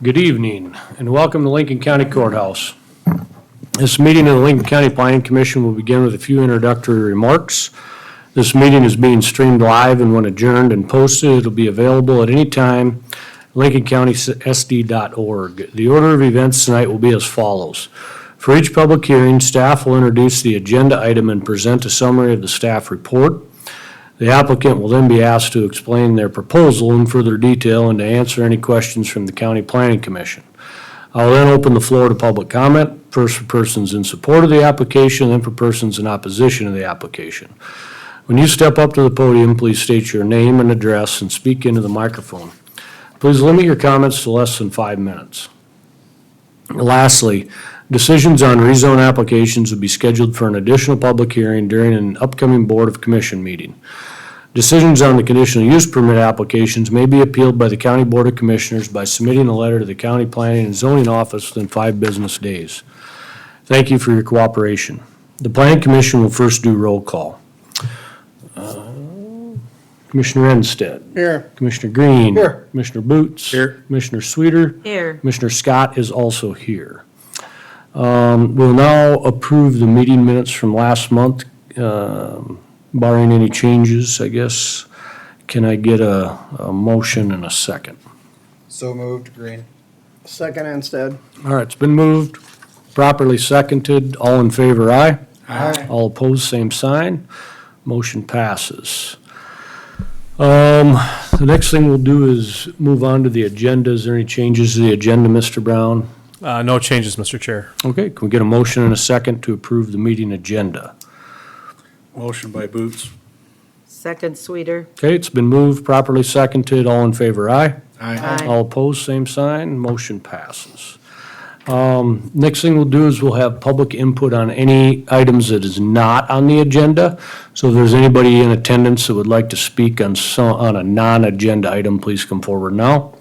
Good evening, and welcome to Lincoln County Courthouse. This meeting of the Lincoln County Planning Commission will begin with a few introductory remarks. This meeting is being streamed live, and when adjourned and posted, it'll be available at any time, lincolncountysd.org. The order of events tonight will be as follows. For each public hearing, staff will introduce the agenda item and present a summary of the staff report. The applicant will then be asked to explain their proposal in further detail and to answer any questions from the County Planning Commission. I will then open the floor to public comment, first for persons in support of the application, then for persons in opposition to the application. When you step up to the podium, please state your name and address and speak into the microphone. Please limit your comments to less than 5 minutes. Lastly, decisions on rezone applications will be scheduled for an additional public hearing during an upcoming Board of Commission meeting. Decisions on the conditional use permit applications may be appealed by the County Board of Commissioners by submitting a letter to the County Planning and Zoning Office within 5 business days. Thank you for your cooperation. The Planning Commission will first do roll call. Commissioner Enstead. Here. Commissioner Green. Here. Commissioner Boots. Here. Commissioner Sweeter. Here. Commissioner Scott is also here. We'll now approve the meeting minutes from last month, barring any changes, I guess. Can I get a motion and a second? So moved, Green. Second instead. All right, it's been moved, properly seconded. All in favor, aye? Aye. All opposed, same sign. Motion passes. The next thing we'll do is move on to the agenda. Is there any changes to the agenda, Mr. Brown? No changes, Mr. Chair. Okay, can we get a motion and a second to approve the meeting agenda? Motion by Boots. Second, Sweeter. Okay, it's been moved, properly seconded. All in favor, aye? Aye. All opposed, same sign. Motion passes. Next thing we'll do is we'll have public input on any items that is not on the agenda. So if there's anybody in attendance that would like to speak on a non-agenda item, please come forward now.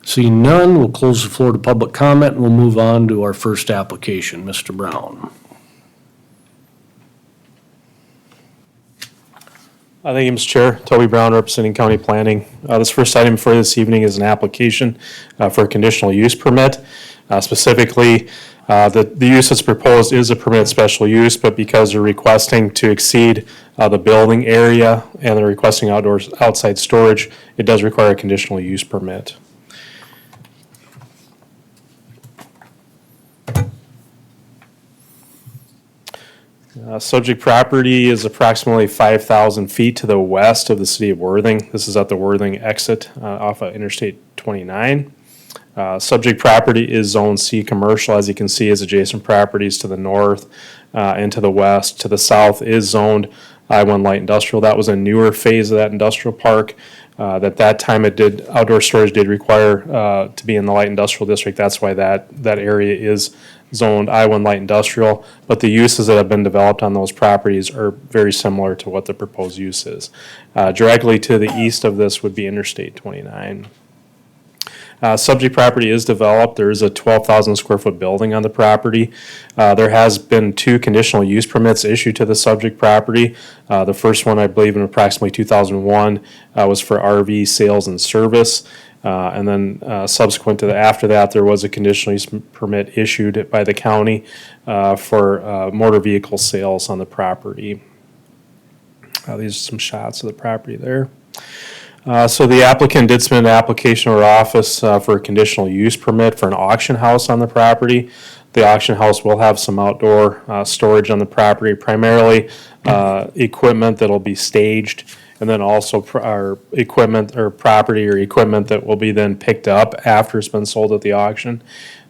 Seeing none, we'll close the floor to public comment and we'll move on to our first application. Mr. Brown. Thank you, Mr. Chair. Toby Brown, representing County Planning. This first item for this evening is an application for a conditional use permit. Specifically, the use that's proposed is a permitted special use, but because they're requesting to exceed the building area and they're requesting outside storage, it does require a conditional use permit. Subject property is approximately 5,000 feet to the west of the city of Worthing. This is at the Worthing exit off of Interstate 29. Subject property is Zone C commercial, as you can see, is adjacent properties to the north and to the west. To the south is zoned I-1 light industrial. That was a newer phase of that industrial park. At that time, outdoor storage did require to be in the light industrial district. That's why that area is zoned I-1 light industrial, but the uses that have been developed on those properties are very similar to what the proposed use is. Directly to the east of this would be Interstate 29. Subject property is developed. There is a 12,000 square foot building on the property. There has been 2 conditional use permits issued to the subject property. The first one, I believe, in approximately 2001 was for RV sales and service. And then subsequent to after that, there was a conditional use permit issued by the county for motor vehicle sales on the property. These are some shots of the property there. So the applicant did submit an application to our office for a conditional use permit for an auction house on the property. The auction house will have some outdoor storage on the property, primarily equipment that'll be staged, and then also our equipment or property or equipment that will be then picked up after it's been sold at the auction.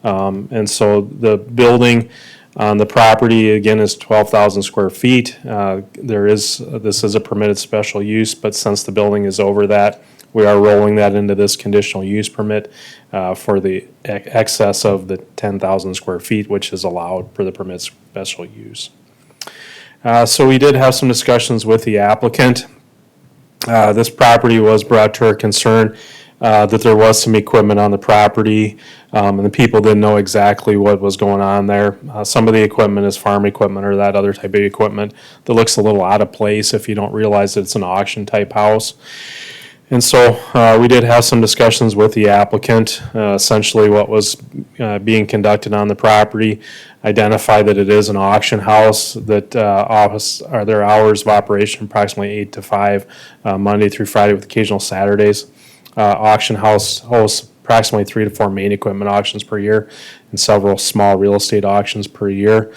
And so the building on the property, again, is 12,000 square feet. This is a permitted special use, but since the building is over that, we are rolling that into this conditional use permit for the excess of the 10,000 square feet, which is allowed for the permit special use. So we did have some discussions with the applicant. This property was brought to our concern that there was some equipment on the property, and the people didn't know exactly what was going on there. Some of the equipment is farm equipment or that other type of equipment that looks a little out of place if you don't realize that it's an auction type house. And so we did have some discussions with the applicant. Essentially, what was being conducted on the property identified that it is an auction house, that their hours of operation approximately 8 to 5, Monday through Friday with occasional Saturdays. Auction house hosts approximately 3 to 4 main equipment auctions per year and several small real estate auctions per year.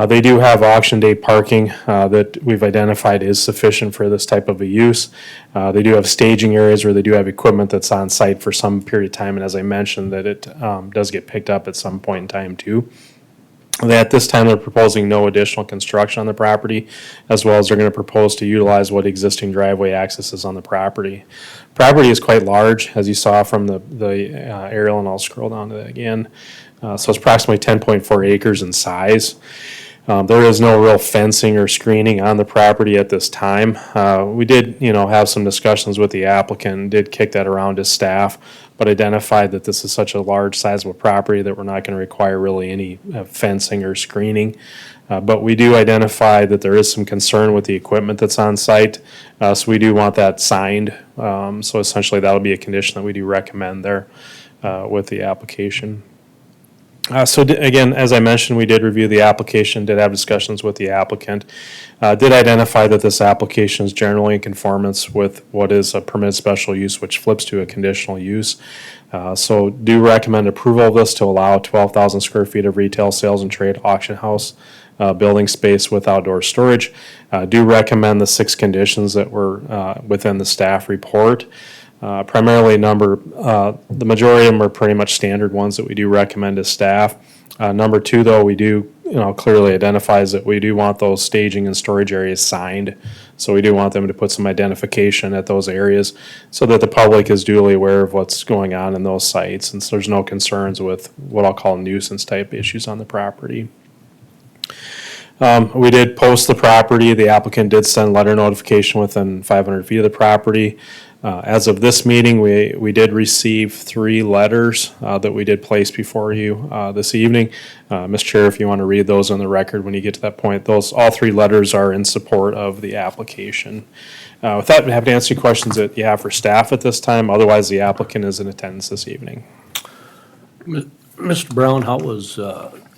They do have auction day parking that we've identified is sufficient for this type of a use. They do have staging areas where they do have equipment that's on site for some period of time, and as I mentioned, that it does get picked up at some point in time too. At this time, they're proposing no additional construction on the property, as well as they're going to propose to utilize what existing driveway access is on the property. Property is quite large, as you saw from the aerial, and I'll scroll down to that again. So it's approximately 10.4 acres in size. There is no real fencing or screening on the property at this time. We did, have some discussions with the applicant, did kick that around to staff, but identified that this is such a large sizable property that we're not going to require really any fencing or screening. But we do identify that there is some concern with the equipment that's on site, so we do want that signed. So essentially, that'll be a condition that we do recommend there with the application. Again, as I mentioned, we did review the application, did have discussions with the applicant, did identify that this application is generally in conformance with what is a permitted special use, which flips to a conditional use. So do recommend approval of this to allow 12,000 square feet of retail sales and trade auction house building space with outdoor storage. Do recommend the 6 conditions that were within the staff report. Primarily the majority of them are pretty much standard ones that we do recommend to staff. Number 2, though, we do, clearly identifies that we do want those staging and storage areas signed. So we do want them to put some identification at those areas so that the public is duly aware of what's going on in those sites. And so there's no concerns with what I'll call nuisance type issues on the property. We did post the property. The applicant did send letter notification within 500 feet of the property. As of this meeting, we did receive 3 letters that we did place before you this evening. Ms. Chair, if you want to read those on the record when you get to that point, all 3 letters are in support of the application. With that, we have to answer questions that you have for staff at this time. Otherwise, the applicant is in attendance this evening. Mr. Brown,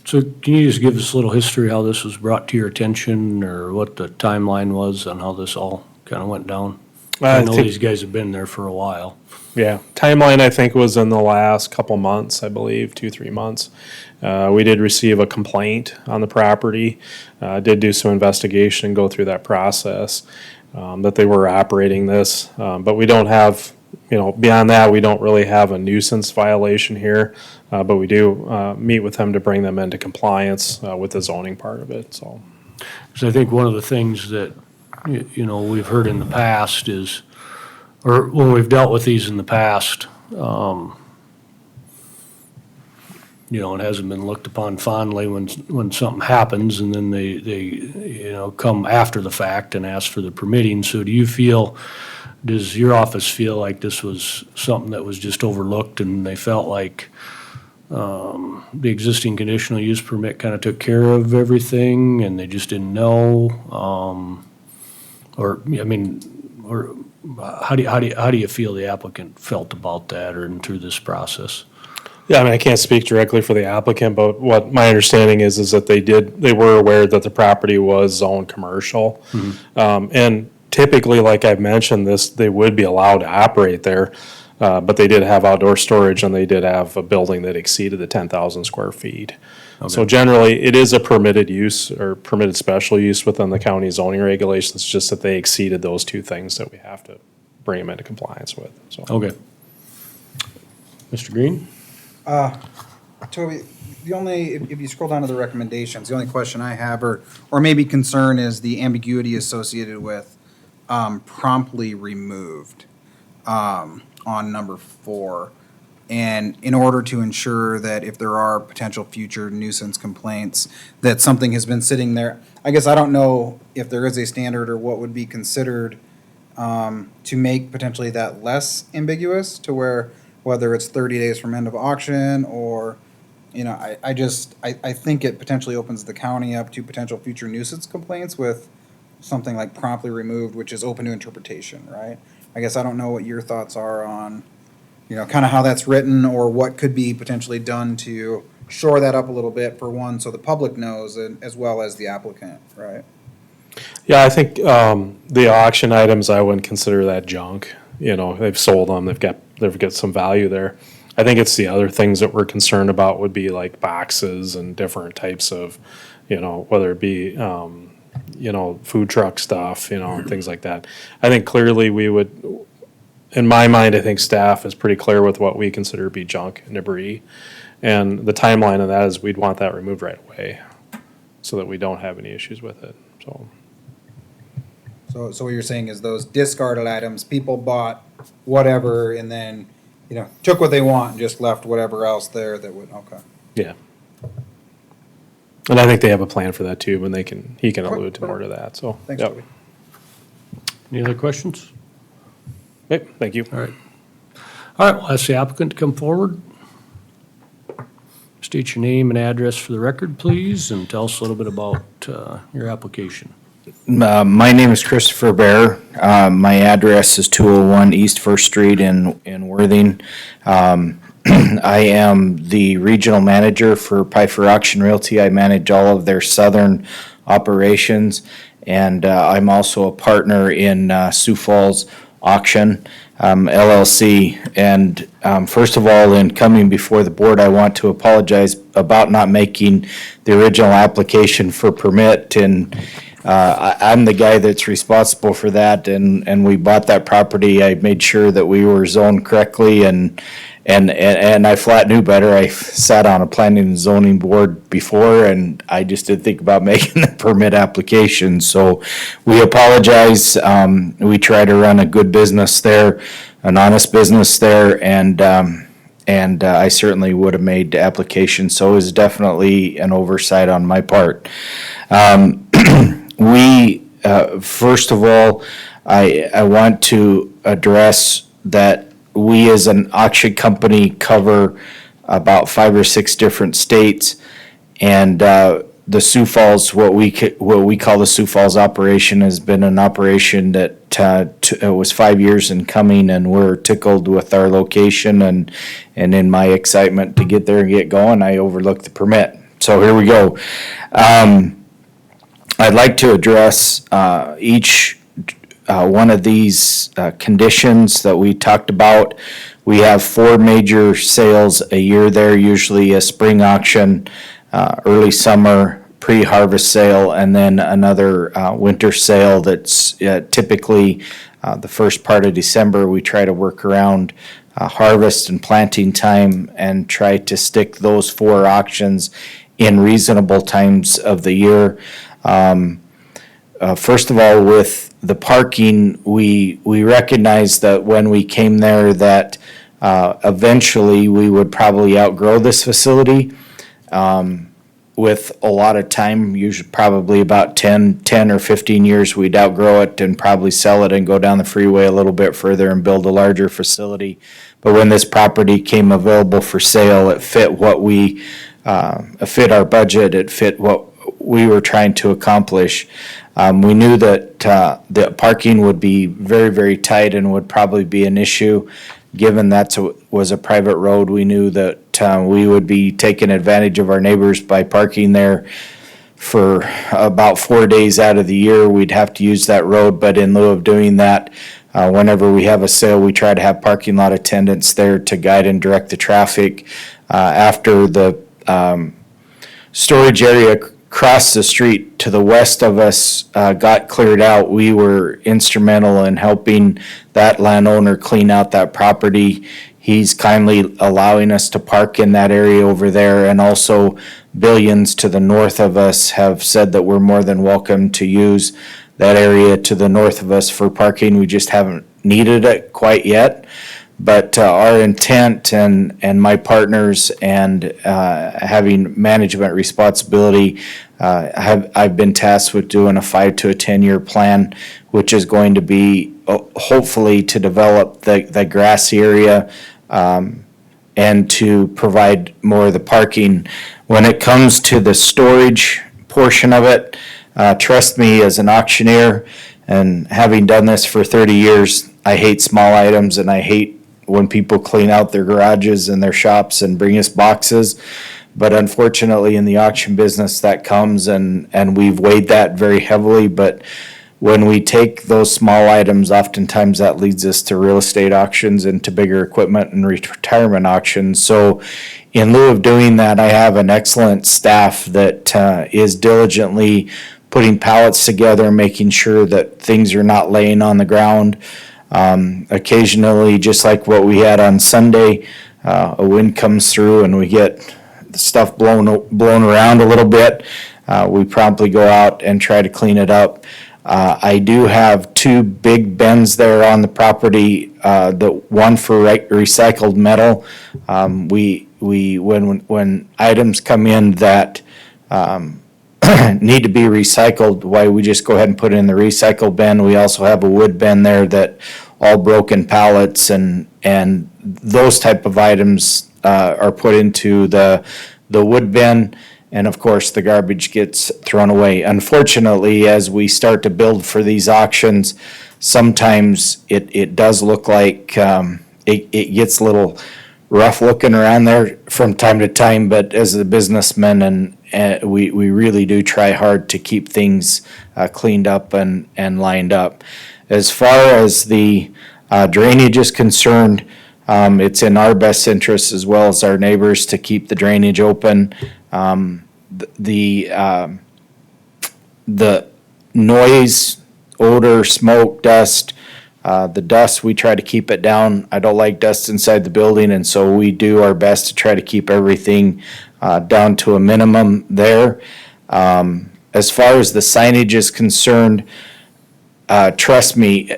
so can you just give us a little history how this was brought to your attention, or what the timeline was on how this all kind of went down? I know these guys have been there for a while. Yeah, timeline I think was in the last couple months, I believe, 2-3 months. We did receive a complaint on the property, did do some investigation and go through that process, that they were operating this. But we don't have, beyond that, we don't really have a nuisance violation here. But we do meet with them to bring them into compliance with the zoning part of it, so. So I think one of the things that, we've heard in the past is, or when we've dealt with these in the past, it hasn't been looked upon fondly when something happens, and then they come after the fact and ask for the permitting. So does your office feel like this was something that was just overlooked, and they felt like the existing conditional use permit kind of took care of everything and they just didn't know? Or how do you feel the applicant felt about that or through this process? Yeah, I can't speak directly for the applicant, but what my understanding is that they were aware that the property was zoned commercial. Mm-hmm. And typically, like I've mentioned, they would be allowed to operate there, but they did have outdoor storage and they did have a building that exceeded the 10,000 square feet. Okay. So generally, it is a permitted use or permitted special use within the county zoning regulations, just that they exceeded those 2 things that we have to bring them into compliance with. So. Okay. Mr. Green? Toby, if you scroll down to the recommendations, the only question I have or maybe concern is the ambiguity associated with promptly removed on number 4. And in order to ensure that if there are potential future nuisance complaints, that something has been sitting there. I guess I don't know if there is a standard or what would be considered to make potentially that less ambiguous, to where whether it's 30 days from end of auction or, I think it potentially opens the county up to potential future nuisance complaints with something like promptly removed, which is open to interpretation, right? I guess I don't know what your thoughts are on, kind of how that's written or what could be potentially done to shore that up a little bit for one, so the public knows and as well as the applicant, right? Yeah, I think the auction items, I wouldn't consider that junk. They've sold them, they've got some value there. I think it's the other things that we're concerned about would be like boxes and different types of, whether it be, food truck stuff, and things like that. I think clearly we would, in my mind, I think staff is pretty clear with what we consider to be junk and debris. And the timeline of that is we'd want that removed right away so that we don't have any issues with it, so. So what you're saying is those discarded items, people bought whatever and then, took what they want and just left whatever else there that would, okay. Yeah. And I think they have a plan for that too, and he can allude to more to that, so. Thanks, yep. Toby. Any other questions? Okay, thank you. All right. All right, we'll ask the applicant to come forward. State your name and address for the record, please, and tell us a little bit about your application. My name is Christopher Bear. My address is 201 East First Street in Worthing. I am the regional manager for Pfeiffer Auction Realty. I manage all of their southern operations, and I'm also a partner in Sioux Falls Auction LLC. And first of all, in coming before the board, I want to apologize about not making the original application for permit. And I'm the guy that's responsible for that, and we bought that property. I made sure that we were zoned correctly, and I flat knew better. I sat on a planning and zoning board before, and I just didn't think about making the permit application. So we apologize. We try to run a good business there, an honest business there, and I certainly would have made the application. So it was definitely an oversight on my part. First of all, I want to address that we as an auction company cover about 5 or 6 different states. And the Sioux Falls, what we call the Sioux Falls operation, has been an operation that was 5 years in coming, and we're tickled with our location. And in my excitement to get there and get going, I overlooked the permit. So here we go. I'd like to address each one of these conditions that we talked about. We have 4 major sales a year there, usually a spring auction, early summer, pre-harvest sale, and then another winter sale that's typically the first part of December. We try to work around harvest and planting time and try to stick those 4 auctions in reasonable times of the year. First of all, with the parking, we recognized that when we came there that eventually we would probably outgrow this facility. With a lot of time, usually probably about 10 or 15 years, we'd outgrow it and probably sell it and go down the freeway a little bit further and build a larger facility. But when this property came available for sale, it fit it fit our budget, it fit what we were trying to accomplish. We knew that the parking would be very, very tight and would probably be an issue. Given that was a private road, we knew that we would be taking advantage of our neighbors by parking there for about 4 days out of the year. We'd have to use that road, but in lieu of doing that, whenever we have a sale, we try to have parking lot attendants there to guide and direct the traffic. After the storage area across the street to the west of us got cleared out, we were instrumental in helping that landowner clean out that property. He's kindly allowing us to park in that area over there, and also Billions to the north of us have said that we're more than welcome to use that area to the north of us for parking. We just haven't needed it quite yet. But our intent and my partners and having management responsibility, I've been tasked with doing a 5 to 10 year plan, which is going to be hopefully to develop the grassy area and to provide more of the parking. When it comes to the storage portion of it, trust me, as an auctioneer and having done this for 30 years, I hate small items and I hate when people clean out their garages and their shops and bring us boxes. But unfortunately, in the auction business, that comes and we've weighed that very heavily. But when we take those small items, oftentimes that leads us to real estate auctions and to bigger equipment and retirement auctions. So in lieu of doing that, I have an excellent staff that is diligently putting pallets together, making sure that things are not laying on the ground. Occasionally, just like what we had on Sunday, a wind comes through and we get the stuff blown around a little bit. We promptly go out and try to clean it up. I do have two big bins there on the property, the one for recycled metal. When items come in that need to be recycled, why we just go ahead and put it in the recycle bin. We also have a wood bin there that all broken pallets and those type of items are put into the wood bin. And of course, the garbage gets thrown away. Unfortunately, as we start to build for these auctions, sometimes it does look like it gets a little rough looking around there from time to time. But as a businessman, and we really do try hard to keep things cleaned up and lined up. As far as the drainage is concerned, it's in our best interest as well as our neighbors to keep the drainage open. The noise, odor, smoke, dust, the dust, we try to keep it down. I don't like dust inside the building, and so we do our best to try to keep everything down to a minimum there. As far as the signage is concerned, trust me,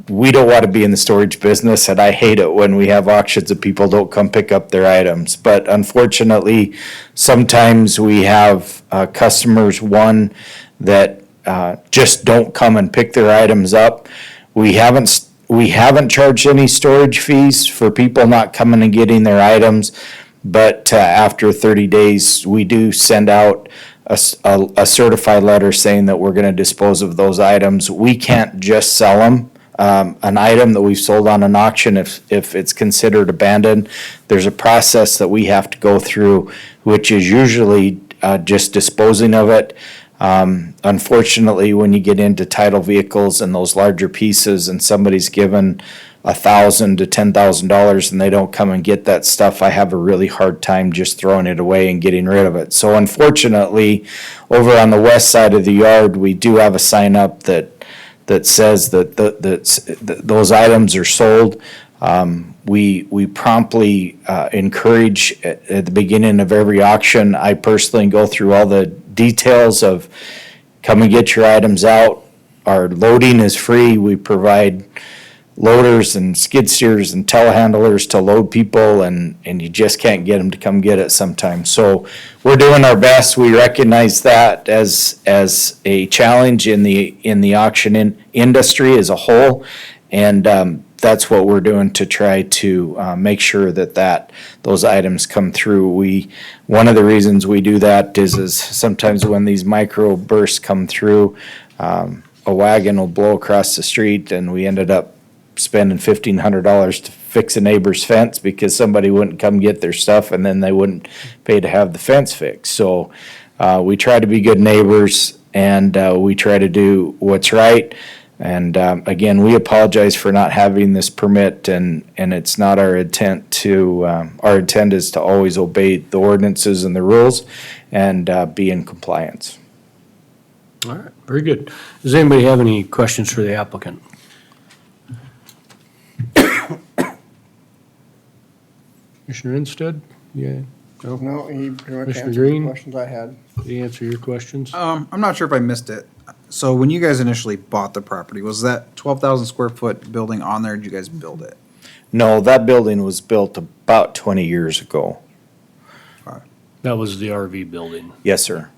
we don't want to be in the storage business, and I hate it when we have auctions and people don't come pick up their items. But unfortunately, sometimes we have customers, one, that just don't come and pick their items up. We haven't charged any storage fees for people not coming and getting their items, but after 30 days, we do send out a certified letter saying that we're going to dispose of those items. We can't just sell them. An item that we've sold on an auction, if it's considered abandoned, there's a process that we have to go through, which is usually just disposing of it. Unfortunately, when you get into title vehicles and those larger pieces and somebody's given $1,000 to $10,000 and they don't come and get that stuff, I have a really hard time just throwing it away and getting rid of it. So unfortunately, over on the west side of the yard, we do have a sign up that says that those items are sold. We promptly encourage at the beginning of every auction. I personally go through all the details of come and get your items out. Our loading is free. We provide loaders and skid steers and telehandlers to load people, and you just can't get them to come get it sometimes. So we're doing our best. We recognize that as a challenge in the auction industry as a whole, and that's what we're doing to try to make sure that those items come through. One of the reasons we do that is sometimes when these micro bursts come through, a wagon will blow across the street, and we ended up spending $1,500 to fix a neighbor's fence because somebody wouldn't come get their stuff, and then they wouldn't pay to have the fence fixed. So we try to be good neighbors, and we try to do what's right. And again, we apologize for not having this permit, and it's not our intent to, our intent is to always obey the ordinances and the rules and be in compliance. All right, very good. Does anybody have any questions for the applicant? Commissioner Instead? Yeah, no? No, he pretty much Commissioner answered Green? the questions I had. Did he answer your questions? I'm not sure if I missed it. So when you guys initially bought the property, was that 12,000 square foot building on there? Did you guys build it? No, that building was built about 20 years ago. That was the RV building. Yes, sir.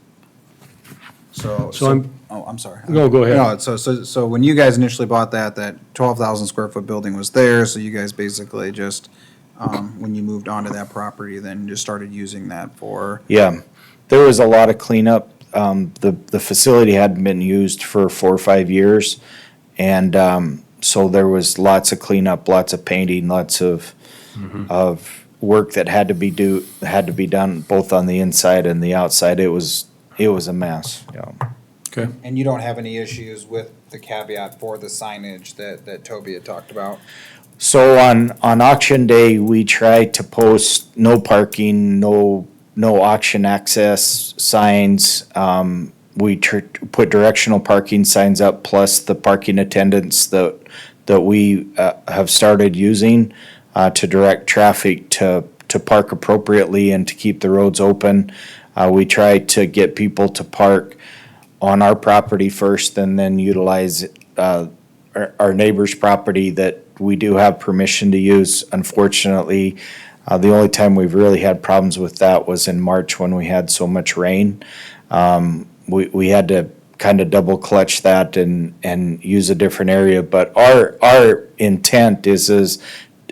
So I'm- oh, I'm sorry. No, go ahead. No, so when you guys initially bought that 12,000 square foot building was there, so you guys basically just, when you moved onto that property, then just started using that for, Yeah, there was a lot of cleanup. The facility hadn't been used for 4 or 5 years. And So there was lots of cleanup, lots of painting, lots of work that had to be done both on the inside and the outside. It was a mess, yeah. Okay. And you don't have any issues with the caveat for the signage that Toby had talked about? So on auction day, we try to post no parking, no auction access signs. We put directional parking signs up, plus the parking attendants that we have started using to direct traffic to park appropriately and to keep the roads open. We try to get people to park on our property first and then utilize our neighbor's property that we do have permission to use. Unfortunately, the only time we've really had problems with that was in March when we had so much rain. We had to kind of double clutch that and use a different area. But our intent is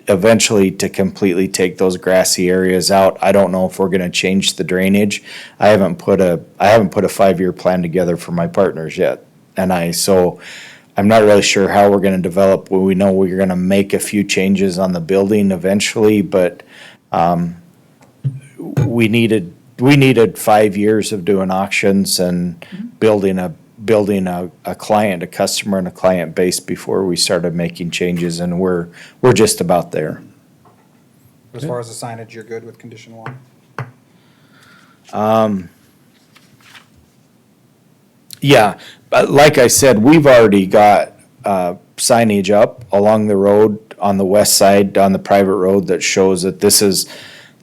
eventually to completely take those grassy areas out. I don't know if we're gonna change the drainage. I haven't put a 5-year plan together for my partners yet. So I'm not really sure how we're gonna develop. We know we're gonna make a few changes on the building eventually, but we needed 5 years of doing auctions and building a client, a customer and a client base before we started making changes, and we're just about there. As far as the signage, you're good with condition 1? Yeah, but like I said, we've already got signage up along the road on the west side, on the private road, that shows that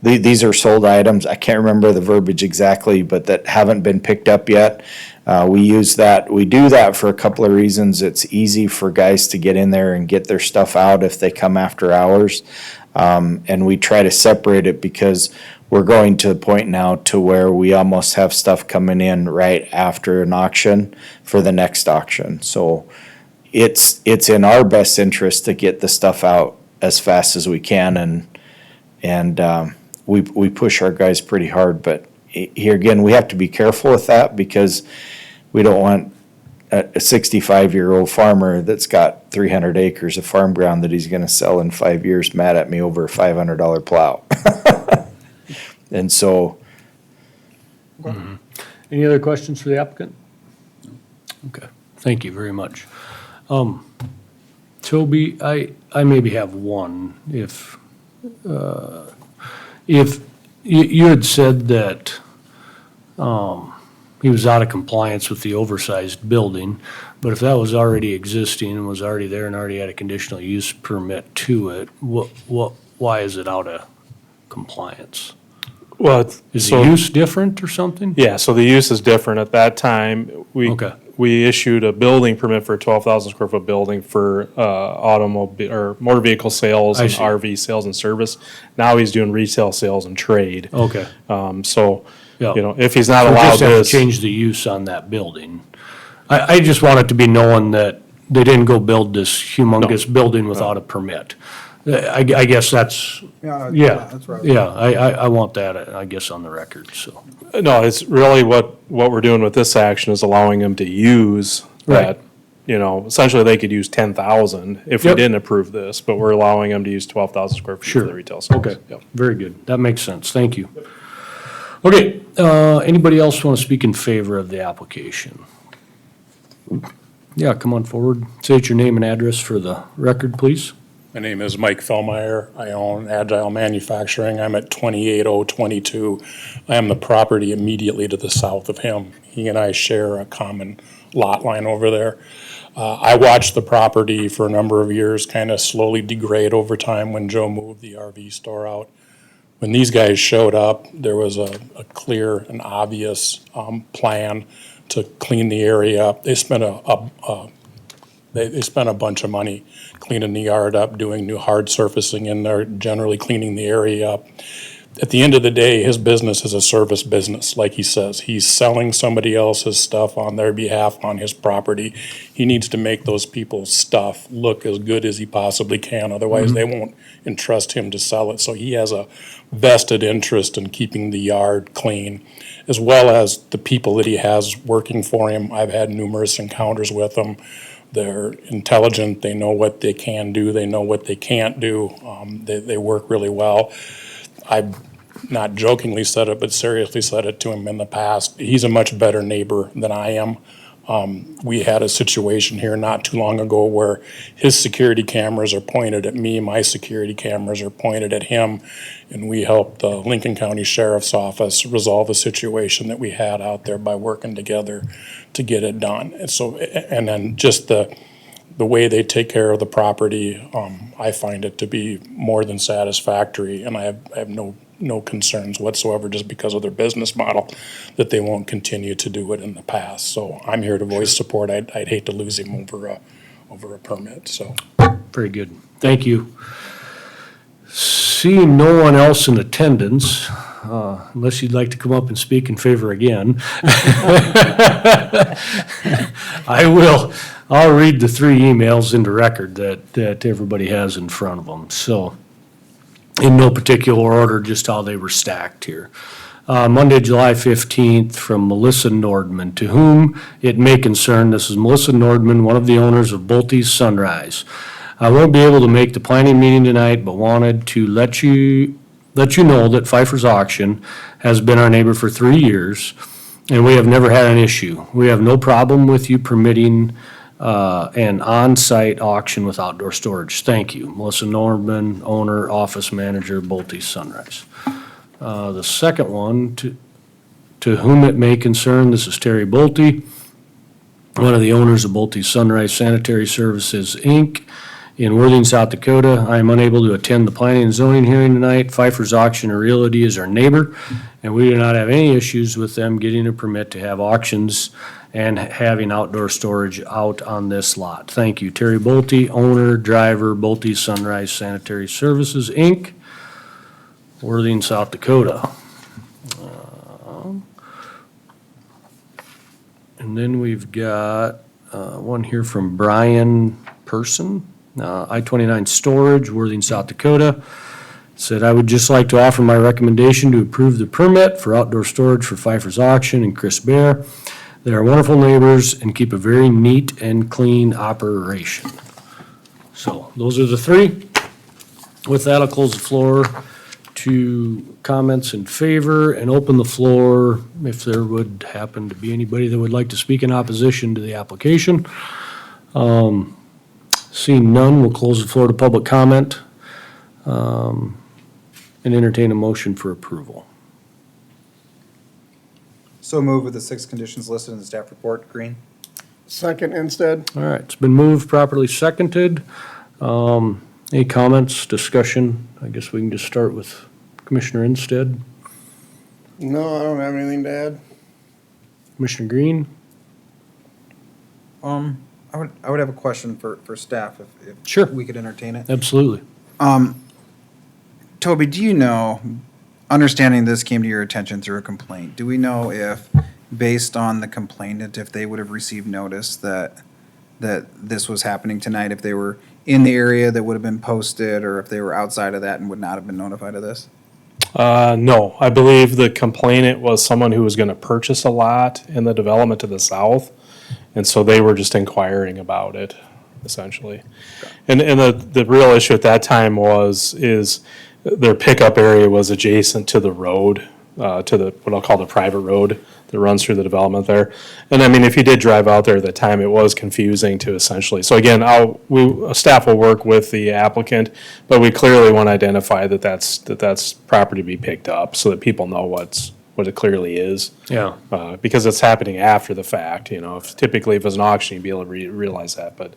these are sold items. I can't remember the verbiage exactly, but that haven't been picked up yet. We do that for a couple of reasons. It's easy for guys to get in there and get their stuff out if they come after hours. And we try to separate it because we're going to the point now to where we almost have stuff coming in right after an auction for the next auction. So it's in our best interest to get the stuff out as fast as we can, and we push our guys pretty hard. But here again, we have to be careful with that because we don't want a 65-year-old farmer that's got 300 acres of farm ground that he's gonna sell in 5 years mad at me over a $500 plow. And so, Any other questions for the applicant? Okay, thank you very much. Toby, I maybe have one. If you had said that he was out of compliance with the oversized building, but if that was already existing and was already there and already had a conditional use permit to it, why is it out of compliance? Well, Is the use different or something? yeah, so the use is different. At that time, Okay. we issued a building permit for a 12,000 square foot building for automobile or motor vehicle sales I and see. RV sales and service. Now he's doing retail sales and trade. Okay. So, Yeah. if he's not So allowed just have to this, change the use on that building. I just want it to be known that they didn't go build this humongous building without a permit. I guess that's, yeah, That's right. yeah, I want that, I guess, on the record, so. no, it's really what we're doing with this action is allowing them to use Right. that. Essentially they could use 10,000 if we Yep. didn't approve this, but we're allowing them to use 12,000 square feet Sure. for the retail sales. Okay, Yep. very good. That makes sense. Thank you. Okay, anybody else want to speak in favor of the application? Yeah, come on forward. State your name and address for the record, please. My name is Mike Fellmeyer. I own Agile Manufacturing. I'm at 28022. I am the property immediately to the south of him. He and I share a common lot line over there. I watched the property for a number of years kind of slowly degrade over time when Joe moved the RV store out. When these guys showed up, there was a clear and obvious plan to clean the area up. They spent they spent a bunch of money cleaning the yard up, doing new hard surfacing in there, generally cleaning the area up. At the end of the day, his business is a service business, like he says. He's selling somebody else's stuff on their behalf on his property. He needs to make those people's stuff look as good as he possibly can, otherwise they won't entrust him to sell it. So he has a vested interest in keeping the yard clean, as well as the people that he has working for him. I've had numerous encounters with them. They're intelligent, they know what they can do, they know what they can't do. They work really well. I've not jokingly said it, but seriously said it to him in the past. He's a much better neighbor than I am. We had a situation here not too long ago where his security cameras are pointed at me, my security cameras are pointed at him, and we helped the Lincoln County Sheriff's Office resolve a situation that we had out there by working together to get it done. And so, and then just the way they take care of the property, I find it to be more than satisfactory, and I have no concerns whatsoever just because of their business model, that they won't continue to do it in the past. So I'm here to voice support. I'd hate to lose him over a permit, so. Very good. Thank you. Seeing no one else in attendance, unless you'd like to come up and speak in favor again, I'll read the 3 emails into record that everybody has in front of them. So, in no particular order, just how they were stacked here. Monday, July 15th, from Melissa Nordman, to whom it may concern, this is Melissa Nordman, one of the owners of Bulte's Sunrise. I won't be able to make the planning meeting tonight, but wanted to let you know that Pfeiffer's Auction has been our neighbor for 3 years, and we have never had an issue. We have no problem with you permitting an on-site auction with outdoor storage. Thank you. Melissa Norman, owner, office manager, Bulte's Sunrise. The second one, to whom it may concern, this is Terry Bolte, one of the owners of Bulte's Sunrise Sanitary Services, Inc., in Worthing, South Dakota. I am unable to attend the planning and zoning hearing tonight. Pfeiffer's Auction and Realty is our neighbor, and we do not have any issues with them getting a permit to have auctions and having outdoor storage out on this lot. Thank you. Terry Bolte, owner, driver, Bulte's Sunrise Sanitary Services, Inc., Worthing, South Dakota. And then we've got one here from Brian Person, I-29 Storage, Worthing, South Dakota. Said, I would just like to offer my recommendation to approve the permit for outdoor storage for Pfeiffer's Auction and Chris Bear. They are wonderful neighbors and keep a very neat and clean operation. So those are the 3. With that, I'll close the floor to comments in favor and open the floor if there would happen to be anybody that would like to speak in opposition to the application. Seeing none, we'll close the floor to public comment and entertain a motion for approval. So move with the 6 conditions listed in the staff report. Green. Second instead. All right, it's been moved, properly seconded. Any comments, discussion? I guess we can just start with Commissioner Instead. No, I don't have anything to add. Commissioner Green? I would have a question for staff if Sure. we could entertain it. Absolutely. Toby, do you know, understanding this came to your attention through a complaint, do we know if, based on the complainant, if they would have received notice that this was happening tonight, if they were in the area that would have been posted, or if they were outside of that and would not have been notified of this? No, I believe the complainant was someone who was gonna purchase a lot in the development to the south. And so they were just inquiring about it, essentially. And the real issue at that time is their pickup area was adjacent to the road, to the, what I'll call the private road that runs through the development there. And I mean, if you did drive out there at the time, it was confusing to essentially, so again, staff will work with the applicant, but we clearly want to identify that's property to be picked up so that people know what it clearly is. Yeah. Because it's happening after the fact, typically if it's an auction, you'd be able to realize that, but,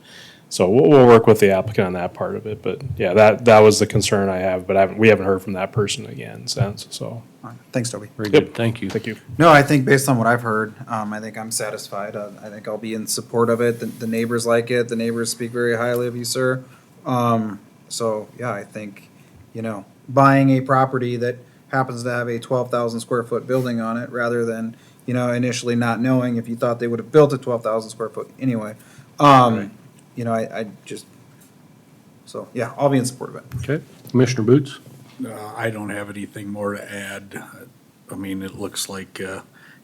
so we'll work with the applicant on that part of it, but yeah, that was the concern I have, but we haven't heard from that person again since, so. All right. Thanks, Toby. Very good. Thank you. Thank you. No, I think based on what I've heard, I think I'm satisfied. I think I'll be in support of it. The neighbors like it. The neighbors speak very highly of you, sir. So, yeah, I think, buying a property that happens to have a 12,000 square foot building on it, rather than, initially not knowing if you thought they would have built a 12,000 square foot anyway. I just, so, yeah, I'll be in support of it. Okay. Commissioner Boots? I don't have anything more to add. I mean, it looks like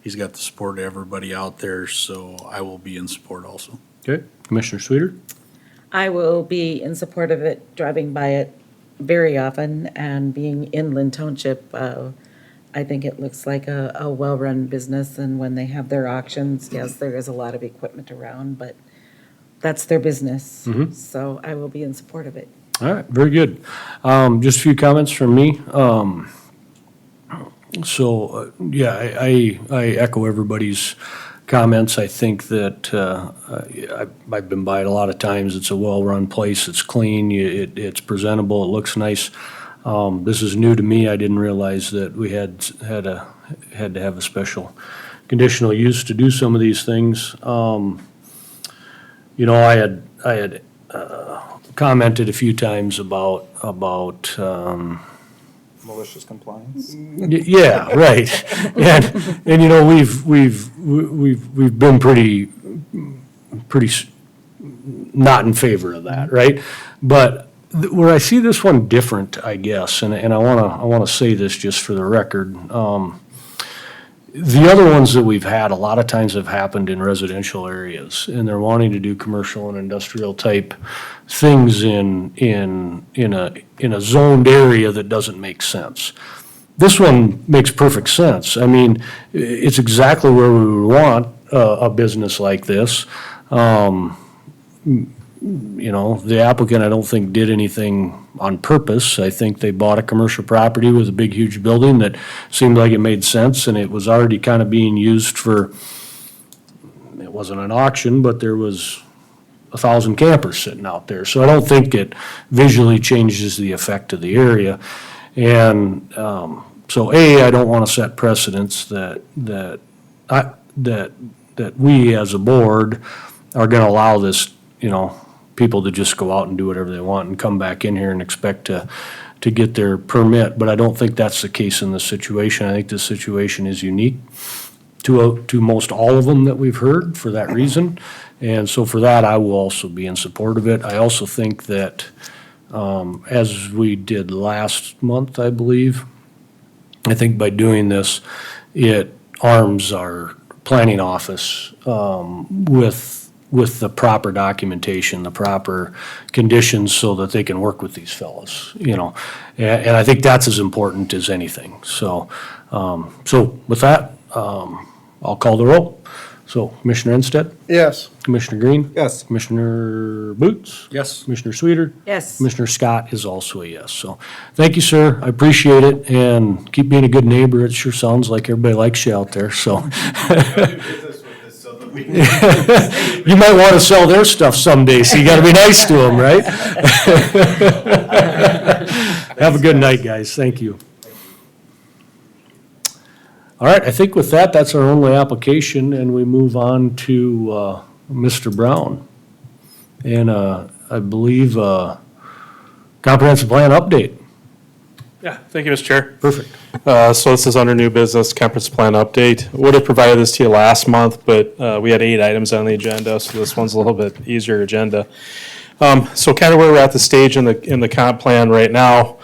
he's got the support of everybody out there, so I will be in support also. Okay, Commissioner Sweeter? I will be in support of it, driving by it very often, and being in Lynn Township, I think it looks like a well-run business, and when they have their auctions, yes, there is a lot of equipment around, but that's their business. So I will be in support of it. All right, very good. Just a few comments from me. Yeah, I echo everybody's comments. I think that I've been by it a lot of times. It's a well-run place. It's clean. It's presentable. It looks nice. This is new to me. I didn't realize that we had to have a special conditional use to do some of these things. You know, I had commented a few times about Malicious compliance. yeah, right. And you know, we've been pretty not in favor of that, right? But where I see this one different, I guess, and I wanna say this just for the record. The other ones that we've had, a lot of times have happened in residential areas, and they're wanting to do commercial and industrial type things in a zoned area that doesn't make sense. This one makes perfect sense. I mean, it's exactly where we would want a business like this. You know, the applicant, I don't think, did anything on purpose. I think they bought a commercial property with a big, huge building that seemed like it made sense, and it was already kind of being used for, it wasn't an auction, but there was 1,000 campers sitting out there. So I don't think it visually changes the effect of the area. And so I don't want to set precedents that we as a board are going to allow this, you know, people to just go out and do whatever they want and come back in here and expect to get their permit. But I don't think that's the case in this situation. I think this situation is unique to most all of them that we've heard for that reason. And so for that, I will also be in support of it. I also think that, as we did last month, I believe, I think by doing this, it arms our planning office with the proper documentation, the proper conditions, so that they can work with these fellows, you know. And I think that's as important as anything. So, with that, I'll call the roll. So Commissioner Ensted, Yes. Commissioner Green, Yes. Commissioner Boots, Yes. Commissioner Sweeter, Yes. Commissioner Scott is also a yes. So, thank you, sir. I appreciate it, and keep being a good neighbor. It sure sounds like everybody likes you out there, so. You might want to sell their stuff someday, so you gotta be nice to them, right? Have a good night, guys. Thank you. All right, I think with that, that's our only application, and we move on to Mr. Brown. And I believe comprehensive plan update. Yeah, thank you, Mr. Chair. Perfect. So this is under new business, comprehensive plan update. Would have provided this to you last month, but we had 8 items on the agenda, so this one's a little bit easier agenda. So kind of where we're at the stage in the comp plan right now,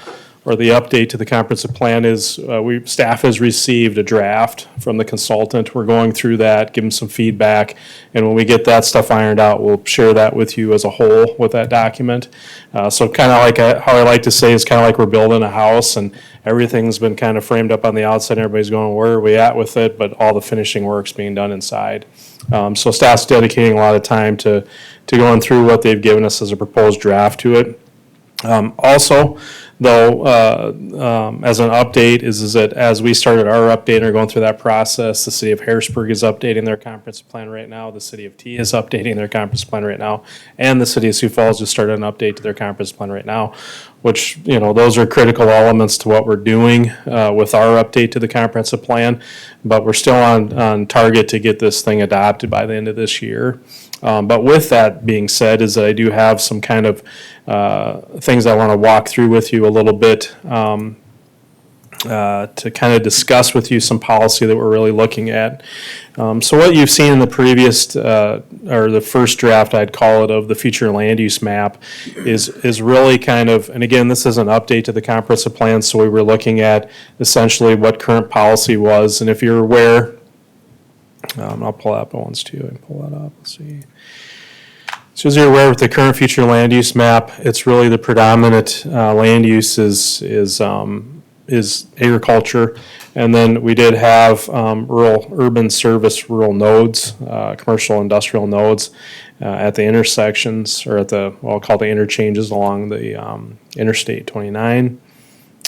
or the update to the comprehensive plan is, staff has received a draft from the consultant. We're going through that, give them some feedback, and when we get that stuff ironed out, we'll share that with you as a whole with that document. So kind of like, how I like to say is kind of like we're building a house and everything's been kind of framed up on the outside, everybody's going, where are we at with it? But all the finishing work's being done inside. So staff's dedicating a lot of time to going through what they've given us as a proposed draft to it. Also, though, as an update is that as we started our update and are going through that process, the city of Harrisburg is updating their comprehensive plan right now, the city of T is updating their comprehensive plan right now, and the city of Sioux Falls just started an update to their comprehensive plan right now, which, you know, those are critical elements to what we're doing with our update to the comprehensive plan, but we're still on target to get this thing adopted by the end of this year. But with that being said, is that I do have some kind of things I want to walk through with you a little bit to kind of discuss with you some policy that we're really looking at. So what you've seen in the previous, or the first draft, I'd call it, of the future land use map is really kind of, and again, this is an update to the comprehensive plan, so we were looking at essentially what current policy was, and if you're aware, I'll pull that up once too, and pull that up, let's see. So as you're aware, with the current future land use map, it's really the predominant land use is agriculture. And then we did have urban service rural nodes, commercial industrial nodes at the intersections, or at the, well, I'll call the interchanges along the Interstate 29.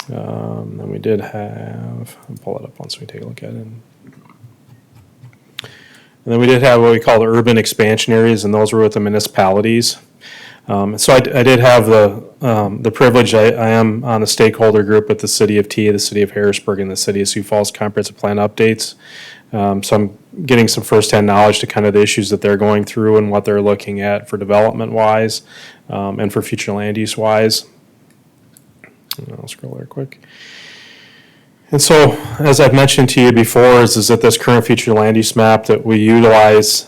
Then we did have, I'll pull it up once we take a look at it. And then we did have what we call the urban expansion areas, and those were with the municipalities. So I did have the privilege, I am on the stakeholder group with the city of Tea, the city of Harrisburg, and the city of Sioux Falls comprehensive plan updates. So I'm getting some firsthand knowledge to kind of the issues that they're going through and what they're looking at for development wise, and for future land use wise. And I'll scroll there quick. And so, as I've mentioned to you before, is that this current future land use map that we utilize,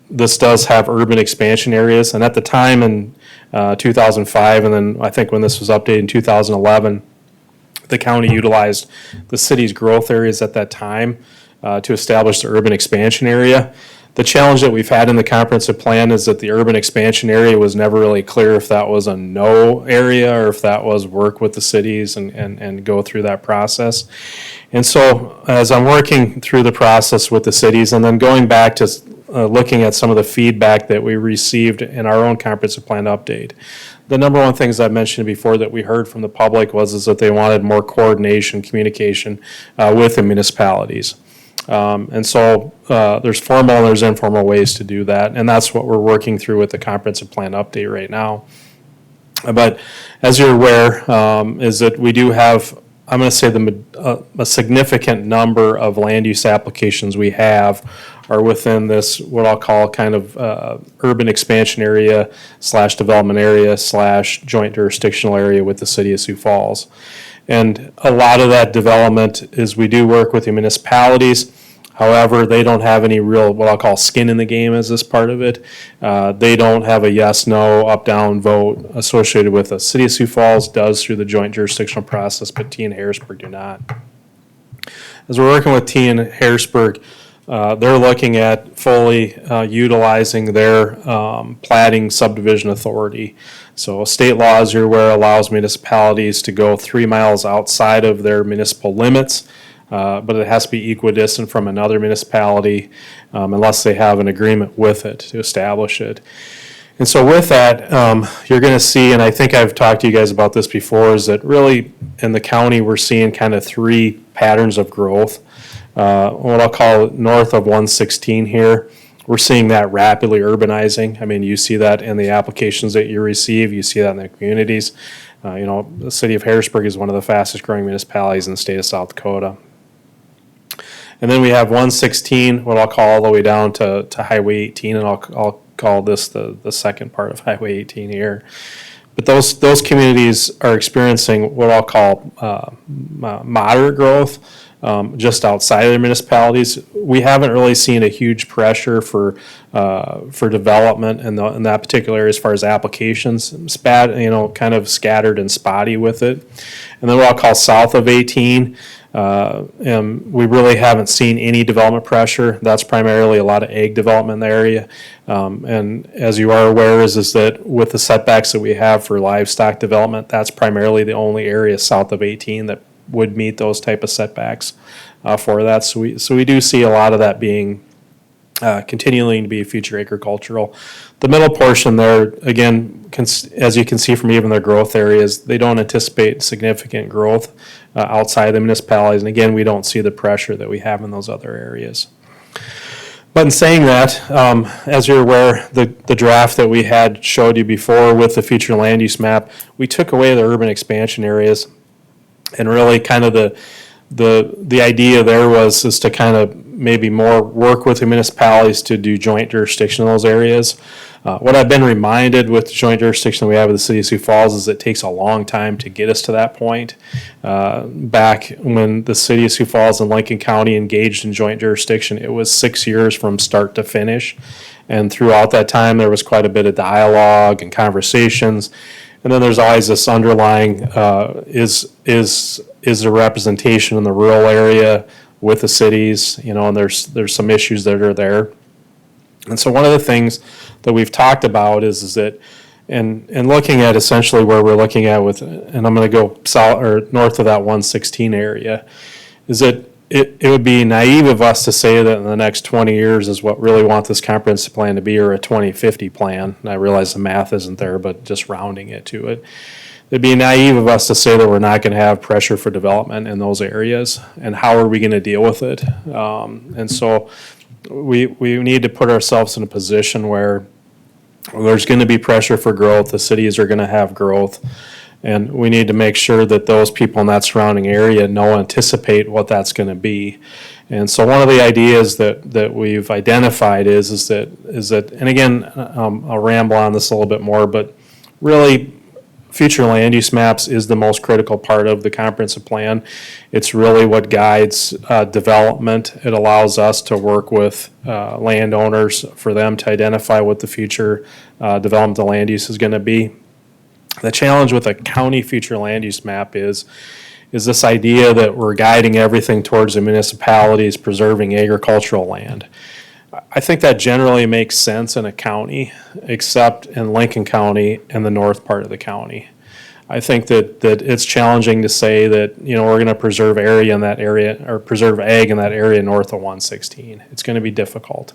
this does have urban expansion areas. And at the time in 2005, and then I think when this was updated in 2011, the county utilized the city's growth areas at that time to establish the urban expansion area. The challenge that we've had in the comprehensive plan is that the urban expansion area was never really clear if that was a no area or if that was work with the cities and go through that process. And so as I'm working through the process with the cities and then going back to looking at some of the feedback that we received in our own comprehensive plan update, the number one things I mentioned before that we heard from the public is that they wanted more coordination, communication with the municipalities. And so there's formal and there's informal ways to do that, and that's what we're working through with the comprehensive plan update right now. But as you're aware, is that we do have, I'm going to say a significant number of land use applications we have are within this, what I'll call kind of urban expansion area / development / joint jurisdictional area with the city of Sioux Falls. And a lot of that development is we do work with the municipalities. However, they don't have any real, what I'll call skin in the game as this part of it. They don't have a yes, no, up, down vote associated with it. City of Sioux Falls does through the joint jurisdictional process, but Tea and Harrisburg do not. As we're working with Tea and Harrisburg, they're looking at fully utilizing their platting subdivision authority. So state law, as you're aware, allows municipalities to go 3 miles outside of their municipal limits, but it has to be equidistant from another municipality unless they have an agreement with it to establish it. And so with that, you're going to see, and I think I've talked to you guys about this before, is that really in the county we're seeing kind of 3 patterns of growth. What I'll call north of 116 here, we're seeing that rapidly urbanizing. I mean, you see that in the applications that you receive. You see that in the communities. The city of Harrisburg is one of the fastest growing municipalities in the state of South Dakota. And then we have 116, what I'll call all the way down to Highway 18, and I'll call this the second part of Highway 18 here. But those communities are experiencing what I'll call moderate growth. Just outside of the municipalities, we haven't really seen a huge pressure for development in that particular area as far as applications. Kind of scattered and spotty with it. And then what I'll call south of 18, we really haven't seen any development pressure. That's primarily a lot of ag development in the area. And as you are aware, is that with the setbacks that we have for livestock development, that's primarily the only area south of 18 that would meet those type of setbacks for that. So we do see a lot of that being continuing to be future agricultural. The middle portion there, again, as you can see from even their growth areas, they don't anticipate significant growth outside the municipalities. And again, we don't see the pressure that we have in those other areas. But in saying that, as you're aware, the draft that we had showed you before with the future land use map, we took away the urban expansion areas. And really kind of the idea there is to kind of maybe more work with the municipalities to do joint jurisdiction in those areas. What I've been reminded with the joint jurisdiction we have with the city of Sioux Falls is it takes a long time to get us to that point. Back when the city of Sioux Falls and Lincoln County engaged in joint jurisdiction, it was 6 years from start to finish. And throughout that time, there was quite a bit of dialogue and conversations. And then there's always this underlying, is the representation in the rural area with the cities, and there's some issues that are there. And so one of the things that we've talked about is that, and looking at essentially where we're looking at with, and I'm going to go south or north of that 116 area, is that it would be naive of us to say that in the next 20 years is what really want this comprehensive plan to be, or a 2050 plan. And I realize the math isn't there, but just rounding it to it. It'd be naive of us to say that we're not going to have pressure for development in those areas, and how are we going to deal with it? And so we need to put ourselves in a position where there's going to be pressure for growth. The cities are going to have growth. And we need to make sure that those people in that surrounding area anticipate what that's going to be. And so one of the ideas that we've identified is that, and again, I'll ramble on this a little bit more, but really, future land use maps is the most critical part of the comprehensive plan. It's really what guides development. It allows us to work with landowners for them to identify what the future development of land use is going to be. The challenge with a county future land use map is this idea that we're guiding everything towards the municipalities preserving agricultural land. I think that generally makes sense in a county, except in Lincoln County and the north part of the county. I think that it's challenging to say that, we're going to preserve area in that area, or preserve ag in that area north of 116. It's going to be difficult.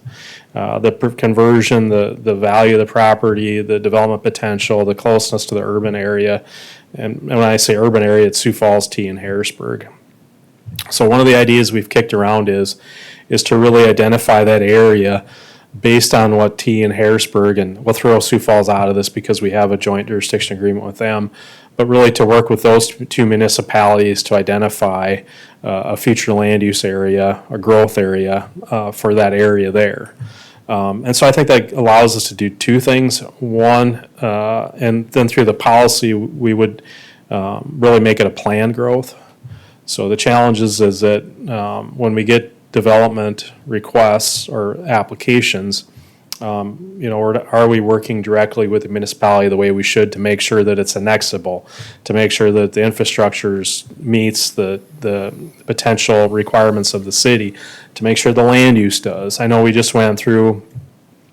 The conversion, the value of the property, the development potential, the closeness to the urban area, and when I say urban area, it's Sioux Falls, T, and Harrisburg. So one of the ideas we've kicked around is to really identify that area based on what T and Harrisburg, and we'll throw Sioux Falls out of this because we have a joint jurisdiction agreement with them, but really to work with those two municipalities to identify a future land use area, a growth area for that area there. And so I think that allows us to do two things. One, and then through the policy, we would really make it a planned growth. So the challenge is that when we get development requests or applications, are we working directly with the municipality the way we should to make sure that it's annexable, to make sure that the infrastructure meets the potential requirements of the city, to make sure the land use does. I know we just went through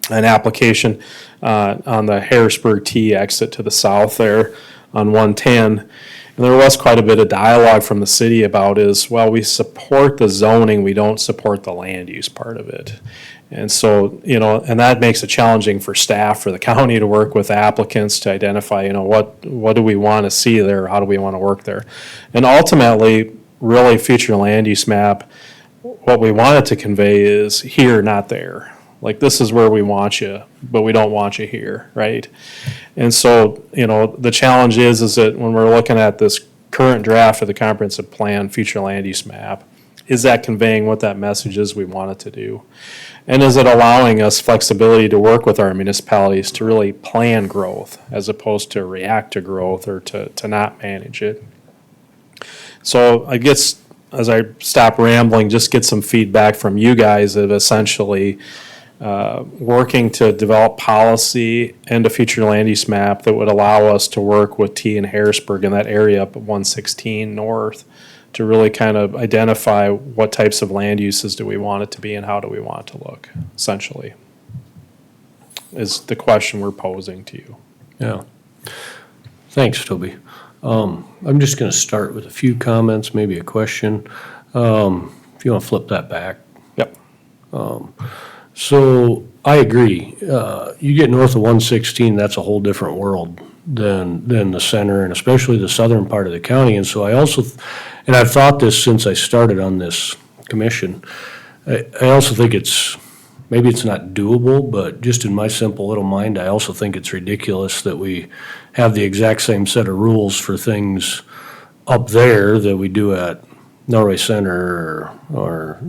an application on the Harrisburg T exit to the south there on 110. And there was quite a bit of dialogue from the city about we support the zoning, we don't support the land use part of it. And so, and that makes it challenging for staff, for the county to work with applicants to identify, what do we want to see there, how do we want to work there. And ultimately, really future land use map, what we want it to convey is here, not there. Like, this is where we want you, but we don't want you here, right? And so, the challenge is that when we're looking at this current draft of the comprehensive plan, future land use map, is that conveying what that message is we want it to do? And is it allowing us flexibility to work with our municipalities to really plan growth as opposed to react to growth or to not manage it? So I guess as I stop rambling, just get some feedback from you guys of essentially working to develop policy and a future land use map that would allow us to work with T and Harrisburg in that area up at 116 north to really kind of identify what types of land uses do we want it to be and how do we want it to look, essentially, is the question we're posing to you. Yeah. Thanks, Toby. I'm just going to start with a few comments, maybe a question. If you want to flip that back. Yep. So I agree. You get north of 116, that's a whole different world than the center and especially the southern part of the county. And so I also, and I've thought this since I started on this commission, I also think maybe it's not doable, but just in my simple little mind, I also think it's ridiculous that we have the exact same set of rules for things up there that we do at Norway Center or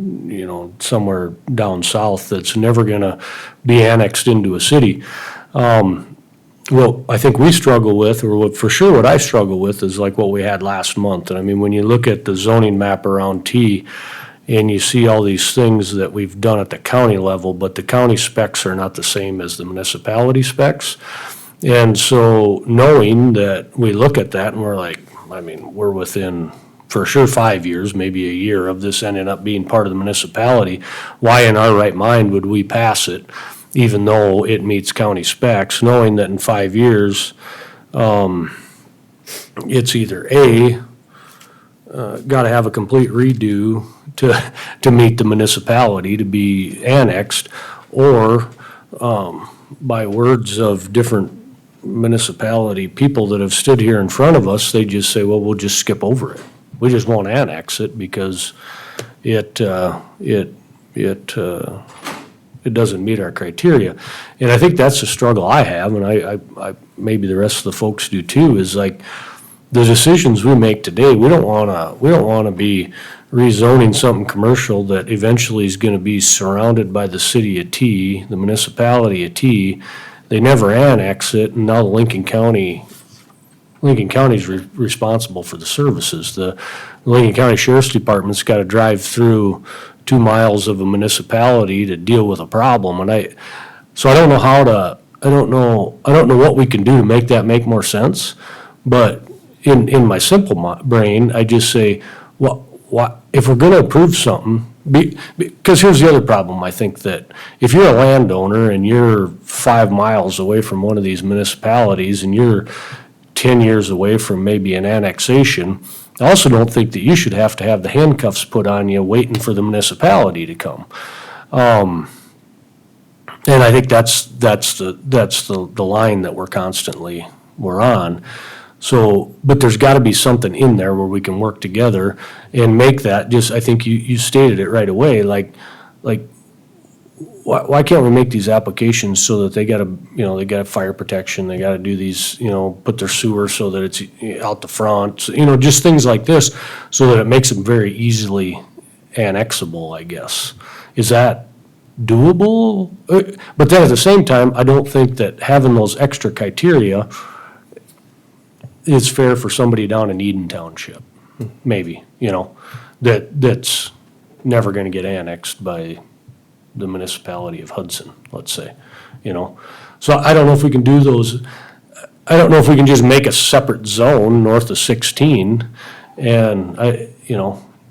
somewhere down south that's never gonna be annexed into a city. Well, I think we struggle with, or what I struggle with is like what we had last month. And I mean, when you look at the zoning map around T and you see all these things that we've done at the county level, but the county specs are not the same as the municipality specs. And so knowing that we look at that and we're like, we're within for sure 5 years, maybe a year of this ending up being part of the municipality, why in our right mind would we pass it even though it meets county specs, knowing that in 5 years, it's either A, gotta have a complete redo to meet the municipality to be annexed, or, by words of different municipality people that have stood here in front of us, they just say, well, we'll just skip over it. We just won't annex it because it doesn't meet our criteria. And I think that's the struggle I have, and I maybe the rest of the folks do too, is like, the decisions we make today, we don't wanna be rezoning something commercial that eventually is gonna be surrounded by the city of T, the municipality of T. They never annex it, and now Lincoln County's responsible for the services. The Lincoln County Sheriff's Department's gotta drive through 2 miles of a municipality to deal with a problem, so I don't know I don't know what we can do to make that make more sense, but in my simple brain, I just say, what, if we're gonna approve something, because here's the other problem, I think, that if you're a landowner and you're 5 miles away from one of these municipalities and you're 10 years away from maybe an annexation, I also don't think that you should have to have the handcuffs put on you waiting for the municipality to come. And I think that's the line that we're on. So, but there's gotta be something in there where we can work together and make that, just, I think you stated it right away, like, why can't we make these applications so that they gotta fire protection, they gotta do these, put their sewer so that it's out the front, just things like this, so that it makes them very easily annexable, I guess. Is that doable? But then at the same time, I don't think that having those extra criteria is fair for somebody down in Eden Township, maybe, that's never gonna get annexed by the municipality of Hudson, let's say, So I don't know if we can do those, I don't know if we can just make a separate zone north of 16, and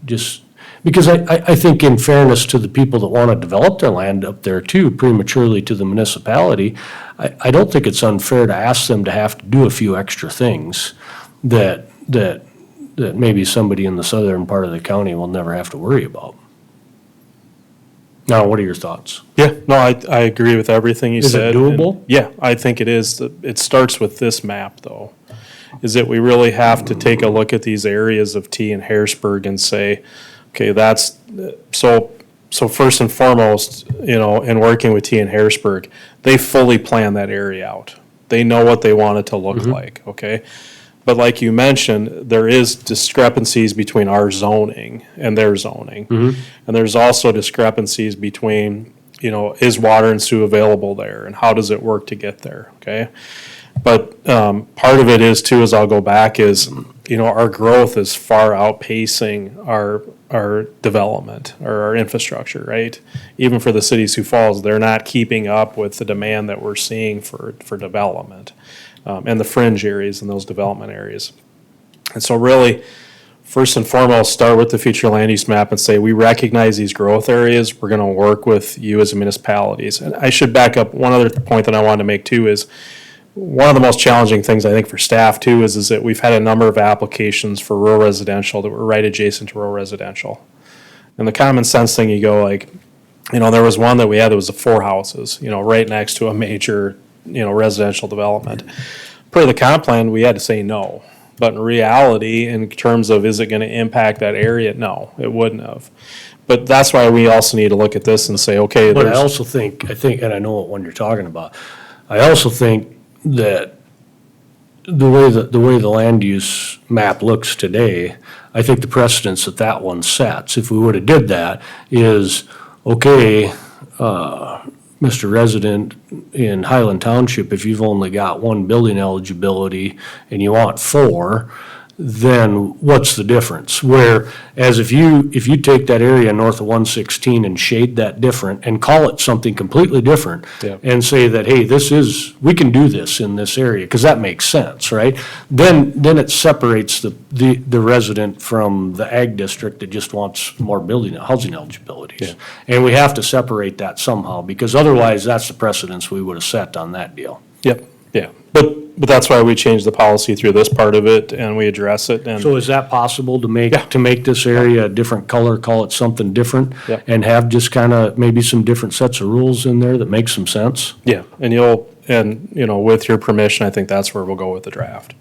just, because I think in fairness to the people that wanna develop their land up there too, prematurely to the municipality, I don't think it's unfair to ask them to have to do a few extra things that maybe somebody in the southern part of the county will never have to worry about. Now, what are your thoughts? Yeah, no, I agree with everything you Is it said. doable? And yeah, I think it is. It starts with this map, though, is that we really have to take a look at these areas of T and Harrisburg and say, okay, so first and foremost, in working with T and Harrisburg, they fully plan that area out. They know what they want it to look like, okay? But like you mentioned, there is discrepancies between our zoning and their zoning. And there's also discrepancies between, is water and sewer available there, and how does it work to get there, okay? But part of it is too, as I'll go back, is, our growth is far outpacing our development or our infrastructure, right? Even for the city of Sioux Falls, they're not keeping up with the demand that we're seeing for development, and the fringe areas in those development areas. And so really, first and foremost, start with the future land use map and say, we recognize these growth areas, we're gonna work with you as municipalities. And I should back up, one other point that I wanted to make too is, one of the most challenging things I think for staff too is that we've had a number of applications for rural residential that were right adjacent to rural residential. And the common sense thing, you go like, there was one that we had that was 4 houses, right next to a major, residential development. Per the comp plan, we had to say no. But in reality, in terms of is it gonna impact that area, no, it wouldn't have. But that's why we also need to look at this and say, okay, But I there's, also think, and I know what one you're talking about, I also think that the way the land use map looks today, I think the precedence that one sets, if we would've did that, is, okay, Mr. Resident in Highland Township, if you've only got 1 building eligibility and you want 4, then what's the difference? Whereas if you take that area north of 116 and shade that different and call it something completely different Yep. and say that, hey, we can do this in this area, because that makes sense, right? Then it separates the resident from the ag district that just wants more housing eligibilities. And we have to separate that somehow, because otherwise that's the precedence we would have set on that deal. Yep, yeah. But that's why we changed the policy through this part of it, and we address it, and So is that possible to Yeah. make this area a different color, call it something different? Yep. And have just kind of maybe some different sets of rules in there that make some sense? yeah, and with your permission, I think that's where we'll go with the draft.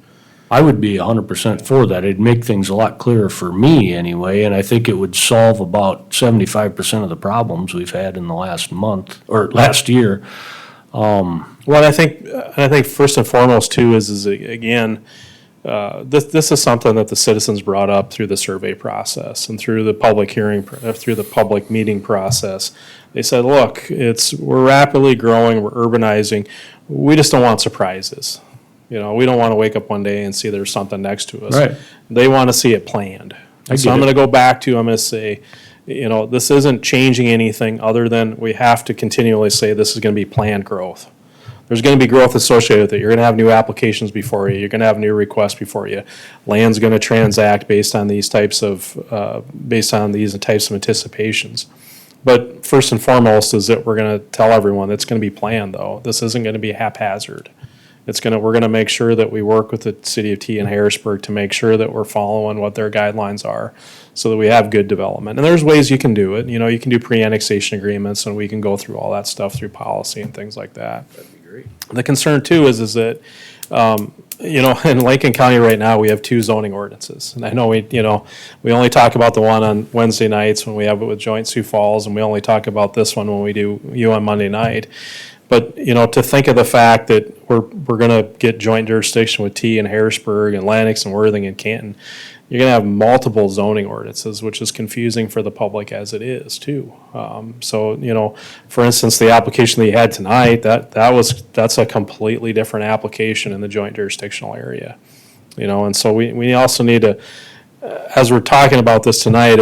I would be 100% for that. It'd make things a lot clearer for me anyway, and I think it would solve about 75% of the problems we've had in the last month, or last year. Well, I think first and foremost too is again, this is something that the citizens brought up through the survey process and through the public hearing, through the public meeting process. They said, look, we're rapidly growing, we're urbanizing, we just don't want surprises. We don't want to wake up one day and see there's something next to us. Right. They want to see it planned. get So I'm it. going to go back to, I'm going to say, this isn't changing anything other than we have to continually say this is going to be planned growth. There's going to be growth associated with it. You're going to have new applications before you. You're going to have new requests before you. Land's going to transact based on these types of anticipations. But first and foremost is that we're going to tell everyone it's going to be planned, though. This isn't going to be haphazard. We're going to make sure that we work with the city of T and Harrisburg to make sure that we're following what their guidelines are so that we have good development. And there's ways you can do it. You can do pre-annexation agreements, and we can go through all that stuff through policy and things like that. That'd be great. The concern too is that, in Lincoln County right now, we have 2 zoning ordinances. And I know we only talk about the one on Wednesday nights when we have it with Joint Sioux Falls, and we only talk about this one when we do you on Monday night. But, to think of the fact that we're going to get joint jurisdiction with T and Harrisburg and Lennox and Worthing and Canton, you're going to have multiple zoning ordinances, which is confusing for the public as it is too. For instance, the application that you had tonight, that's a completely different application in the joint jurisdictional area. And so we also need to, as we're talking about this tonight,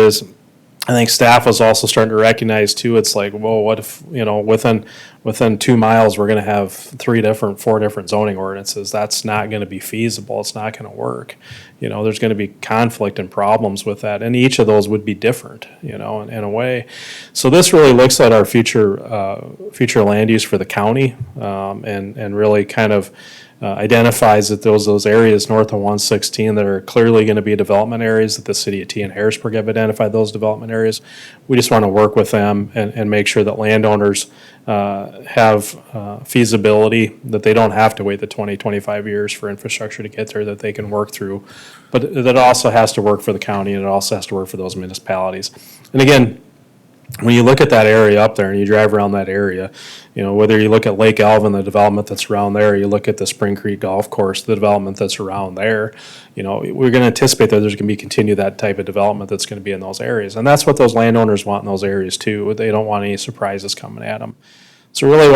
I think staff was also starting to recognize too, it's like, well, what if, within 2 miles, we're gonna have 4 different zoning ordinances. That's not gonna be feasible. It's not gonna work. There's gonna be conflict and problems with that. And each of those would be different, in a way. So this really looks at our future land use for the county, and really kind of identifies that those areas north of 116 that are clearly going to be development areas, that the city of T and Harrisburg have identified those development areas. We just want to work with them and make sure that landowners have feasibility, that they don't have to wait the 20, 25 years for infrastructure to get there, that they can work through. But that also has to work for the county, and it also has to work for those municipalities. And again, when you look at that area up there and you drive around that area, whether you look at Lake Elvin, the development that's around there, you look at the Spring Creek Golf Course, the development that's around there, we're going to anticipate that there's going to be continue that type of development that's going to be in those areas. And that's what those landowners want in those areas too. They don't want any surprises coming at them. So really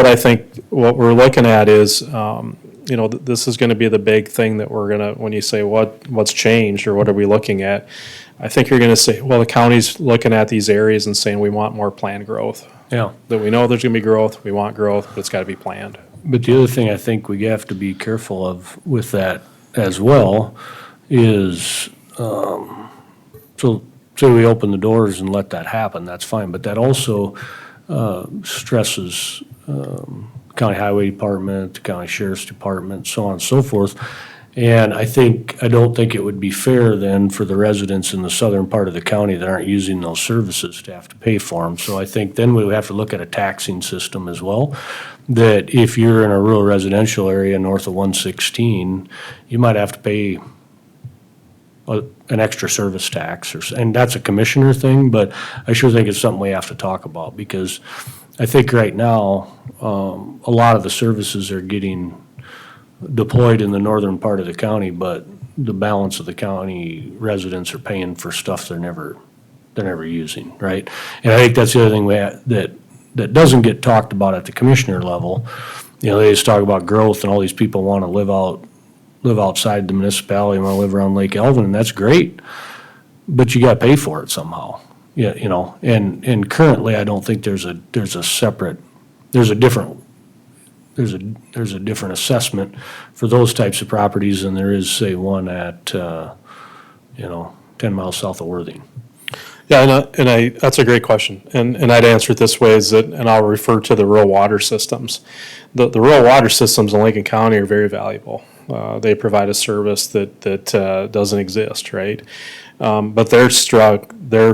what we're looking at is, this is going to be the big thing that we're going to, when you say what's changed or what are we looking at, I think you're going to say, well, the county's looking at these areas and saying we want more planned growth. Yeah. That we know there's going to be growth, we want growth, but it's got to be planned. But the other thing I think we have to be careful of with that as well is, so say we open the doors and let that happen, that's fine, but that also stresses county highway department, the county sheriff's department, so on and so forth. And I don't think it would be fair then for the residents in the southern part of the county that aren't using those services to have to pay for them. So I think then we would have to look at a taxing system as well, that if you're in a rural residential area north of 116, you might have to pay an extra service tax, and that's a commissioner thing, but I sure think it's something we have to talk about, because I think right now, a lot of the services are getting deployed in the northern part of the county, but the balance of the county residents are paying for stuff they're never using, right? And I think that's the other thing that doesn't get talked about at the commissioner level. They just talk about growth and all these people want to live out live outside the municipality, want to live around Lake Elvin, and that's great. But you gotta pay for it somehow. Yeah, you know, and currently, I don't think there's a different assessment for those types of properties than there is, say, one at, 10 miles south of Worthing. Yeah, that's a great question, and I'd answer it this way, is that, and I'll refer to the rural water systems. The rural water systems in Lincoln County are very valuable. They provide a service that doesn't exist, right? But they're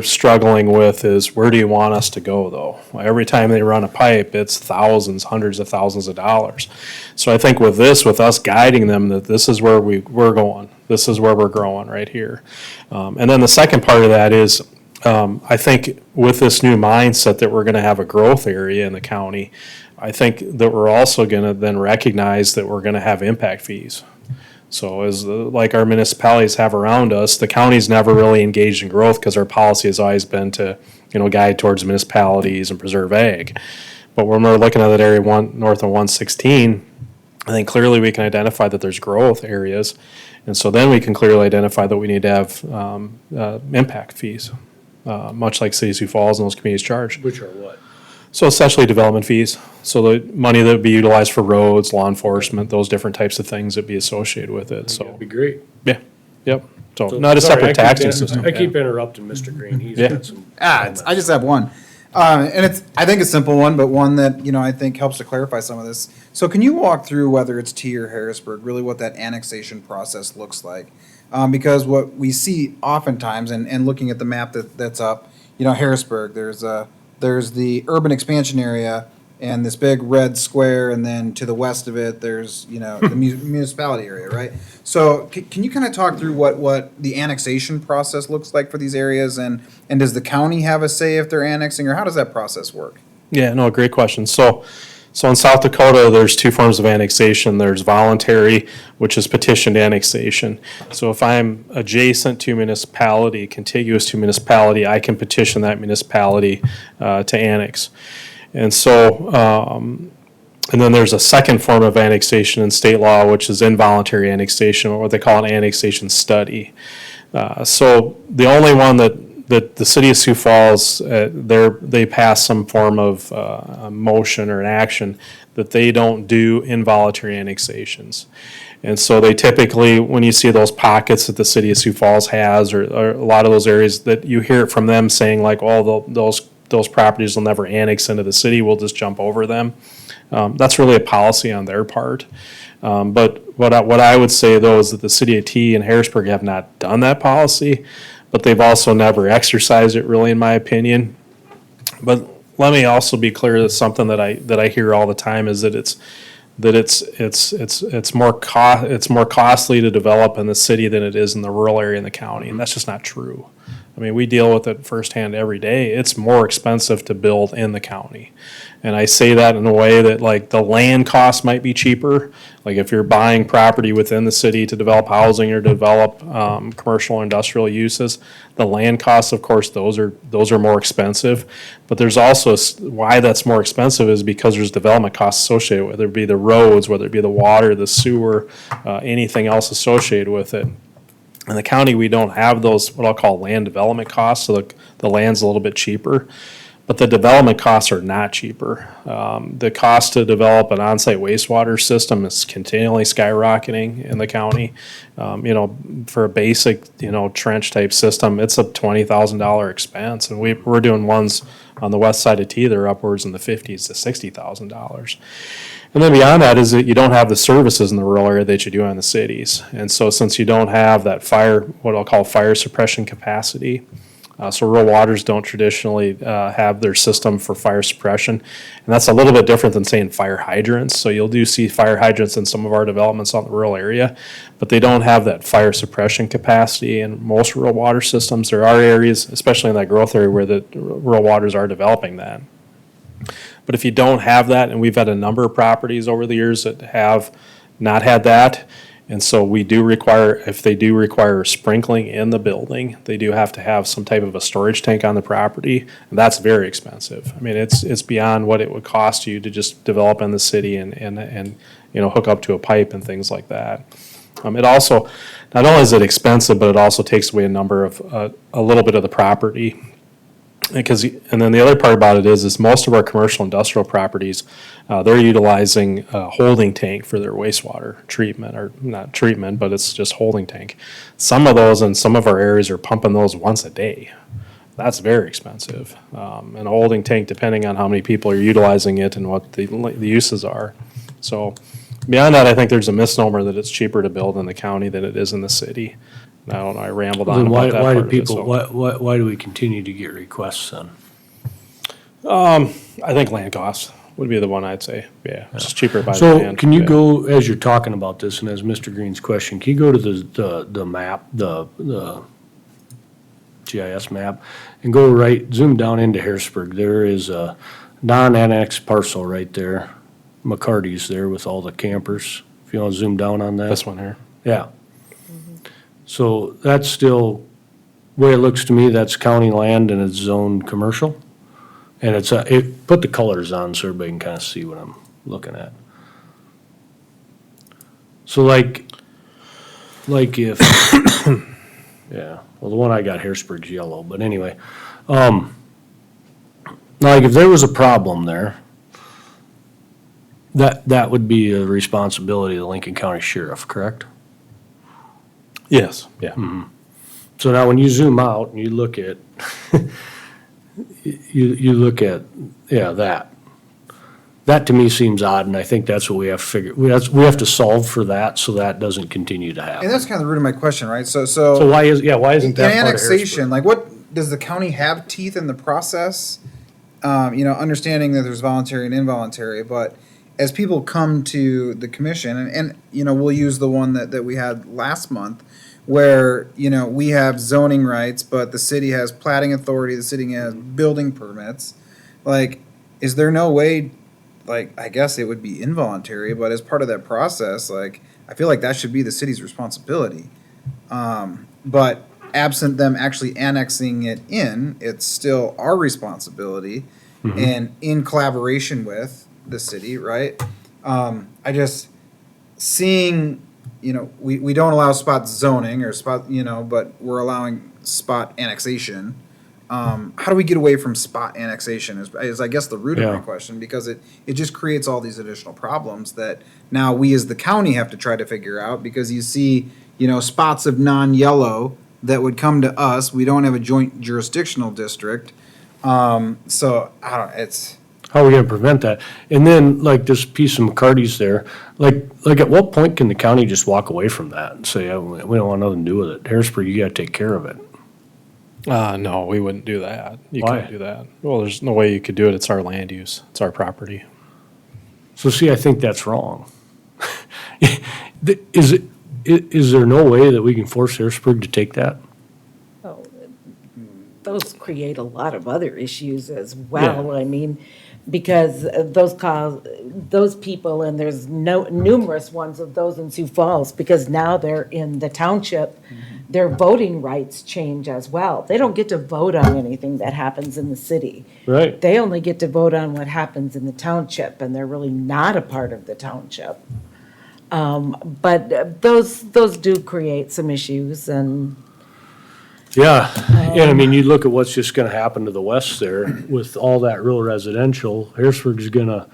struggling with is, where do you want us to go, though? Every time they run a pipe, it's thousands, hundreds of thousands of dollars. So I think with us guiding them, that this is where we're going, this is where we're growing right here. And then the second part of that is, I think with this new mindset that we're gonna have a growth area in the county, I think that we're also gonna then recognize that we're gonna have impact fees. So like our municipalities have around us, the county's never really engaged in growth because our policy has always been to, guide towards municipalities and preserve ag. But when we're looking at that area north of 116, I think clearly we can identify that there's growth areas. And so then we can clearly identify that we need to have impact fees, much like City of Sioux Falls and those communities charge. Which are what? So essentially development fees. So the money that would be utilized for roads, law enforcement, those different types of things that be associated with it, so, That'd be great. yeah, yep. So not a Sorry, separate taxing system. I yeah. keep interrupting Mr. Green, he's Yeah. got some. I just have one. And I think a simple one, but one that, I think helps to clarify some of this. So can you walk through, whether it's T or Harrisburg, really what that annexation process looks like? Because what we see oftentimes, and looking at the map that's up, Harrisburg, there's the urban expansion area and this big red square, and then to the west of it, there's, the municipality area, right? So can you kind of talk through what the annexation process looks like for these areas, and does the county have a say if they're annexing, or how does that process work? Yeah, no, great question. So in South Dakota, there's two forms of annexation. There's voluntary, which is petitioned annexation. So if I'm adjacent to municipality, contiguous to municipality, I can petition that municipality to annex. And so, and then there's a second form of annexation in state law, which is involuntary annexation, or what they call an annexation study. So the only one that the city of Sioux Falls, they pass some form of a motion or an action that they don't do involuntary annexations. And so they typically, when you see those pockets that the city of Sioux Falls has, or a lot of those areas, that you hear it from them saying like, oh, those properties will never annex into the city, we'll just jump over them. That's really a policy on their part. But what I would say, though, is that the city of T and Harrisburg have not done that policy, but they've also never exercised it, really, in my opinion. But let me also be clear that something that I hear all the time is that it's more costly to develop in the city than it is in the rural area in the county, and that's just not true. I mean, we deal with it firsthand every day. It's more expensive to build in the county. And I say that in a way that, like, the land cost might be cheaper. Like, if you're buying property within the city to develop housing or develop commercial or industrial uses, the land costs, of course, those are more expensive. But there's also, why that's more expensive is because there's development costs associated, whether it be the roads, whether it be the water, the sewer, anything else associated with it. In the county, we don't have those, what I'll call land development costs, so the land's a little bit cheaper. But the development costs are not cheaper. The cost to develop an on-site wastewater system is continually skyrocketing in the county. For a basic, trench type system, it's a $20,000 expense. And we're doing ones on the west side of T that are upwards in the $50,000 to $60,000. And then beyond that is that you don't have the services in the rural area that you do in the cities. And so since you don't have that what I'll call fire suppression capacity, so rural waters don't traditionally have their system for fire suppression. And that's a little bit different than saying fire hydrants. So you'll do see fire hydrants in some of our developments on the rural area, but they don't have that fire suppression capacity in most rural water systems. There are areas, especially in that growth area, where the rural waters are developing that. But if you don't have that, and we've had a number of properties over the years that have not had that, and so we do require, if they do require sprinkling in the building, they do have to have some type of a storage tank on the property, and that's very expensive. I mean, it's beyond what it would cost you to just develop in the city and hook up to a pipe and things like that. It also, not only is it expensive, but it also takes away a little bit of the property. And then the other part about it is most of our commercial industrial properties, they're utilizing a holding tank for their wastewater treatment, or not treatment, but it's just holding tank. Some of those in some of our areas are pumping those once a day. That's very expensive. And a holding tank, depending on how many people are utilizing it and what the uses are. So beyond that, I think there's a misnomer that it's cheaper to build in the county than it is in the city. I don't know, I rambled on Then about that why part do of it, people, so. why do we continue to get requests then? I think land costs would be the one I'd say, yeah, it's just cheaper by the So land. can you yeah. go, as you're talking about this, and as Mr. Green's question, can you go to the map, the GIS map, and go right, zoom down into Harrisburg? There is a non-annexed parcel right there. McCarty's there with all the campers. If you want to zoom down on that. This one here. Yeah. So that's still, way it looks to me, that's county land and it's zoned commercial. And put the colors on so everybody can kind of see what I'm looking at. So like if, yeah, well, the one I got, Harrisburg's yellow, but anyway. Like if there was a problem there, that would be a responsibility of the Lincoln County Sheriff, correct? Yes, yeah. Mm-hmm. So now when you zoom out and you look at, you look at, yeah, that to me seems odd, and I think that's what we have to figure, we have to solve for that, so that doesn't continue to And happen. that's kind of the root of my question, right? So So why isn't in that part of annexation, Harrisburg? like what, does the county have teeth in the process? Understanding that there's voluntary and involuntary, but as people come to the commission, and we'll use the one that we had last month, where, we have zoning rights, but the city has platting authority, the city has building permits. Like, is there no way, like, I guess it would be involuntary, but as part of that process, like, I feel like that should be the city's responsibility. But absent them actually annexing it in, it's still our responsibility and in collaboration with the city, right? I just, seeing, we don't allow spot zoning or spot, but we're allowing spot annexation. How do we get away from spot annexation is I guess the root of my Yeah. question, because it just creates all these additional problems that now we as the county have to try to figure out, because you see, spots of non-yellow that would come to us. We don't have a joint jurisdictional district. So I don't, it's, How are we gonna prevent that? And then, like, this piece of McCarty's there, like at what point can the county just walk away from that and say, "Oh, we don't want nothing to do with it? Harrisburg, you gotta take care of it." No, we wouldn't do that. You Why? couldn't do that. Well, there's no way you could do it. It's our land use. It's our property. So see, I think that's wrong. Is there no way that we can force Harrisburg to take that? Oh, those create a lot of other issues as well. I mean, because those people, and there's numerous ones of those in Sioux Falls, because now they're in the township, their voting rights change as well. They don't get to vote on anything that happens in the city. Right. They only get to vote on what happens in the township, and they're really not a part of the township. But those do create some issues, and Yeah, and I mean, you look at what's just gonna happen to the west there with all that rural residential. Harrisburg's gonna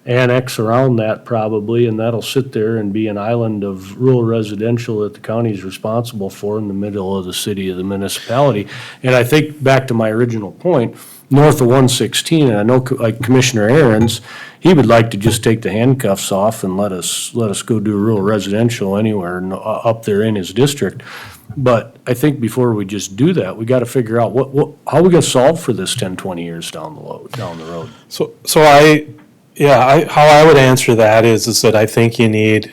annex around that probably, and that'll sit there and be an island of rural residential that the county's responsible for in the middle of the city of the municipality. And I think, back to my original point, north of 116, and I know like Commissioner Aaron's, he would like to just take the handcuffs off and let us go do rural residential anywhere up there in his district. But I think before we just do that, we gotta figure out how are we gonna solve for this 10, 20 years down the road? So how I would answer that is that I think you need,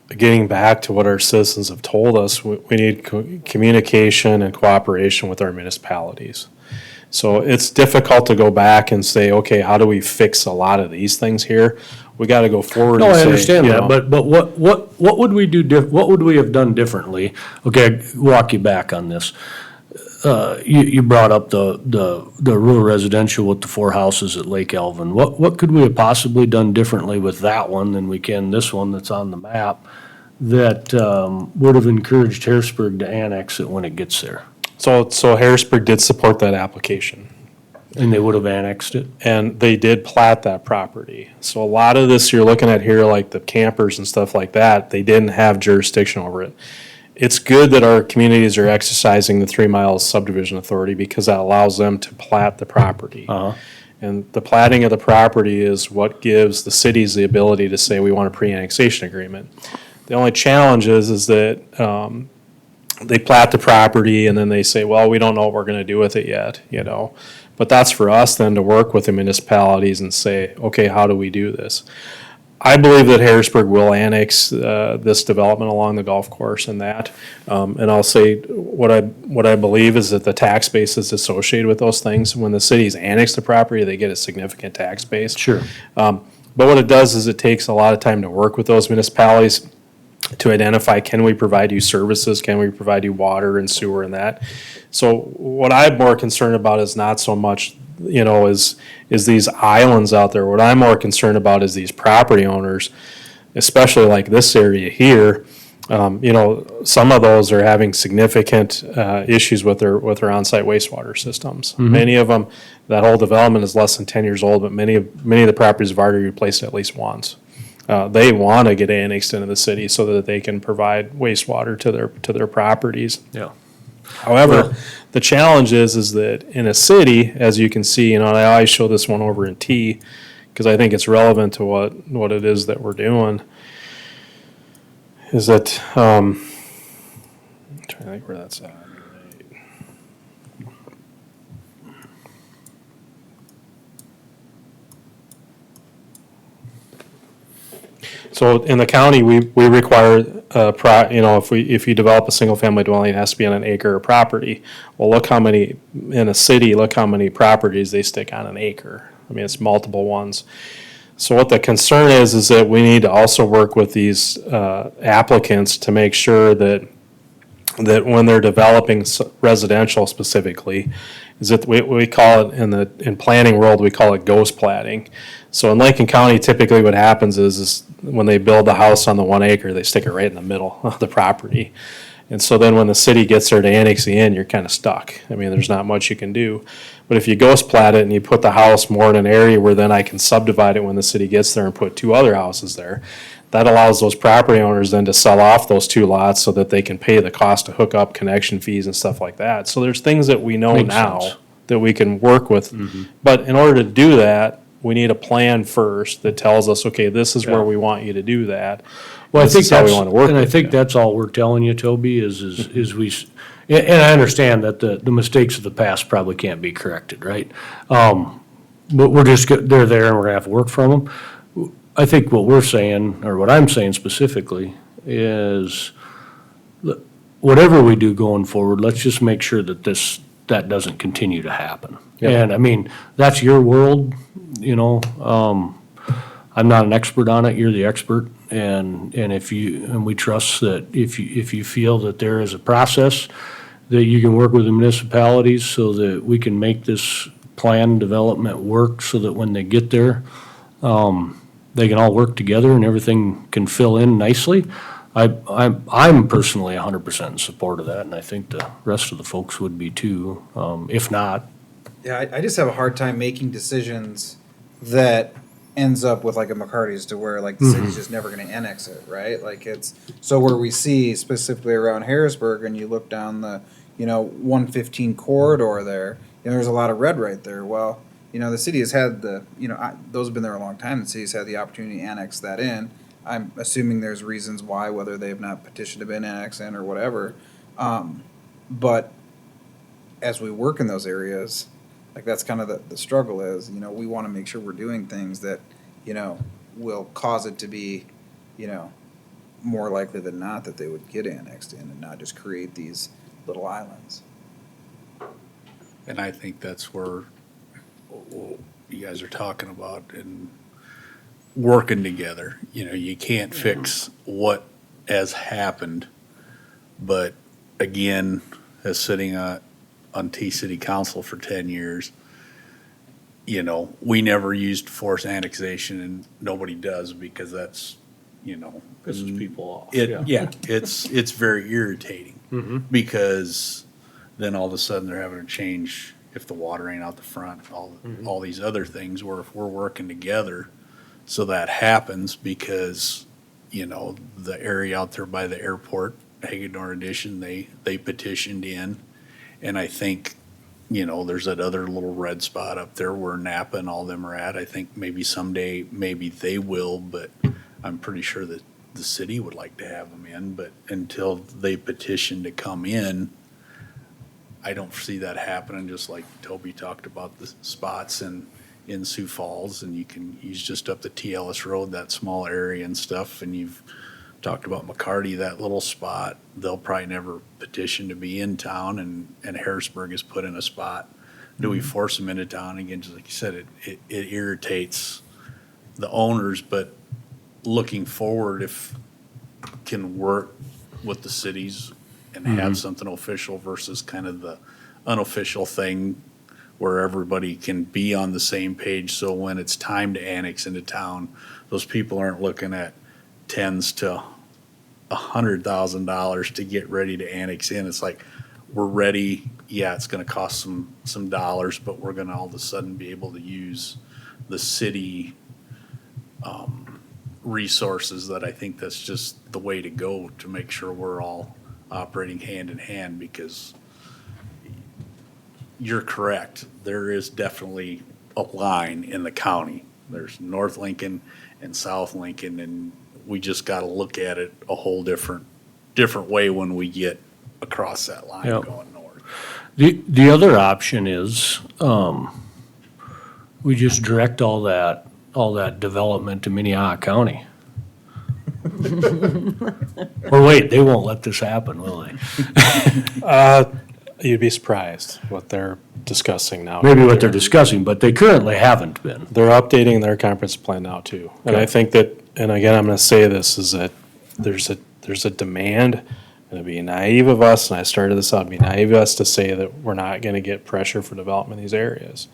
getting back to what our citizens have told us, we need communication and cooperation with our municipalities. So it's difficult to go back and say, okay, how do we fix a lot of these things here? We gotta go forward No, and I say, understand you that, know, but what would we do what would we have done differently? Okay, walk you back on this. You brought up the rural residential with the 4 houses at Lake Elvin. What could we have possibly done differently with that one than we can this one that's on the map that would have encouraged Harrisburg to annex it when it gets there. So Harrisburg did support that application. And they would have annexed it. And they did plat that property. So a lot of this you're looking at here, like the campers and stuff like that, they didn't have jurisdiction over it. It's good that our communities are exercising the 3 Mile Subdivision Authority because that allows them to plat the property. And the platting of the property is what gives the cities the ability to say, we want a pre-annexation agreement. The only challenge is that they plat the property and then they say, well, we don't know what we're gonna do with it yet, you know? But that's for us then to work with the municipalities and say, okay, how do we do this? I believe that Harrisburg will annex this development along the golf course and that. And I'll say, what I believe is that the tax base is associated with those things. When the cities annex the property, they get a significant tax base. Sure. But what it does is it takes a lot of time to work with those municipalities to identify, can we provide you services? Can we provide you water and sewer and that? So what I'm more concerned about is not so much, you know, is these islands out there. What I'm more concerned about is these property owners, especially like this area here. You know, some of those are having significant issues with their on-site wastewater systems. Many of them, that whole development is less than 10 years old, but many of the properties have already replaced at least once. They want to get annexed into the city so that they can provide wastewater to their properties. Yeah. However, the challenge is that in a city, as you can see, you know, and I always show this one over in T, because I think it's relevant to what it is that we're doing, is that, I'm trying to think where that's at. So in the county, we require, you know, if you develop a single-family dwelling, it has to be on an acre of property. Well, look how many, in a city, look how many properties they stick on an acre. I mean, it's multiple ones. So what the concern is that we need to also work with these applicants to make sure that when they're developing residential specifically, is that we call it in planning world, we call it ghost platting. So in Lincoln County, typically what happens is when they build the house on the 1 acre, they stick it right in the middle of the property. And so then when the city gets there to annex the in, you're kind of stuck. I mean, there's not much you can do. But if you ghost plat it and you put the house more in an area where then I can subdivide it when the city gets there and put 2 other houses there, that allows those property owners then to sell off those 2 lots so that they can pay the cost to hook up connection fees and stuff like that. So there's things that we know Makes now sense. that we can work with. But in order to do that, we need a plan first that tells us, okay, this is where we want you to do that. Well, I This think is how we that's, wanna work and I with think you. that's all we're telling you, Toby, and I understand that the mistakes of the past probably can't be corrected, right? But we're just, they're there and we're gonna have to work from them. I think what we're saying, or what I'm saying specifically, is whatever we do going forward, let's just make sure that that doesn't continue to happen. And I mean, that's your world, you know, I'm not an expert on it, you're the expert. And we trust that if you feel that there is a process, that you can work with the municipalities so that we can make this plan development work so that when they get there, they can all work together and everything can fill in nicely. I'm personally 100% in support of that, and I think the rest of the folks would be too, if not. Yeah, I just have a hard time making decisions that ends up with like a McCarty's to where like the city's just never gonna annex it, right? Like it's, so where we see specifically around Harrisburg and you look down the, 115 corridor there, there's a lot of red right there. Well, the city has had those have been there a long time. The city's had the opportunity to annex that in. I'm assuming there's reasons why, whether they've not petitioned to be annexed in or whatever. But as we work in those areas, like that's kind of the struggle is, we want to make sure we're doing things that, will cause it to be, more likely than not that they would get annexed in and not just create these little islands. And I think that's where you guys are talking about and working together. You can't fix what has happened, but again, as sitting on T City Council for 10 years, we never used forced annexation and nobody does because that's you know. Pisses people off. Yeah, it's very irritating. Mm-hmm. Because then all of a sudden they're having to change if the water ain't out the front, Mm-hmm. all these other things, where if we're working together, so that happens because, you know, the area out there by the airport, Hagedorn Edition, they petitioned in. And I think, you know, there's that other little red spot up there where Napa and all them are at. I think maybe someday, maybe they will, but I'm pretty sure that the city would like to have them in, but until they petition to come in, I don't see that happening, just like Toby talked about the spots in Sioux Falls, and he's just up the T. Ellis Road, that small area and stuff, and you've talked about McCarty, that little spot, they'll probably never petition to be in town, and Harrisburg is put in a spot. Do we force them into town? Again, just like you said, it irritates the owners, but looking forward, if can work with the cities and have something official versus kind of the unofficial thing where everybody can be on the same page, so when it's time to annex into town, those people aren't looking at tens to $100,000 to get ready to annex in. It's like, we're ready, yeah, it's gonna cost some dollars, but we're gonna all of a sudden be able to use the city resources. That I think that's just the way to go to make sure we're all operating hand in hand, because you're correct. There is definitely a line in the county. There's North Lincoln and South Lincoln, and we just gotta look at it a whole different way when we get across that line Yep. going north. The other option is, we just direct all that development to Minnehaha County. Or wait, they won't let this happen, will they? You'd be surprised what they're discussing now. Maybe what they're discussing, but they currently haven't been. They're updating their comprehensive plan now too. And I Okay. think that, and again, I'm gonna say this, is that there's a demand, and it'd be naive of us, and I started this out, it'd be naive of us to say that we're not gonna get pressure for development in these areas.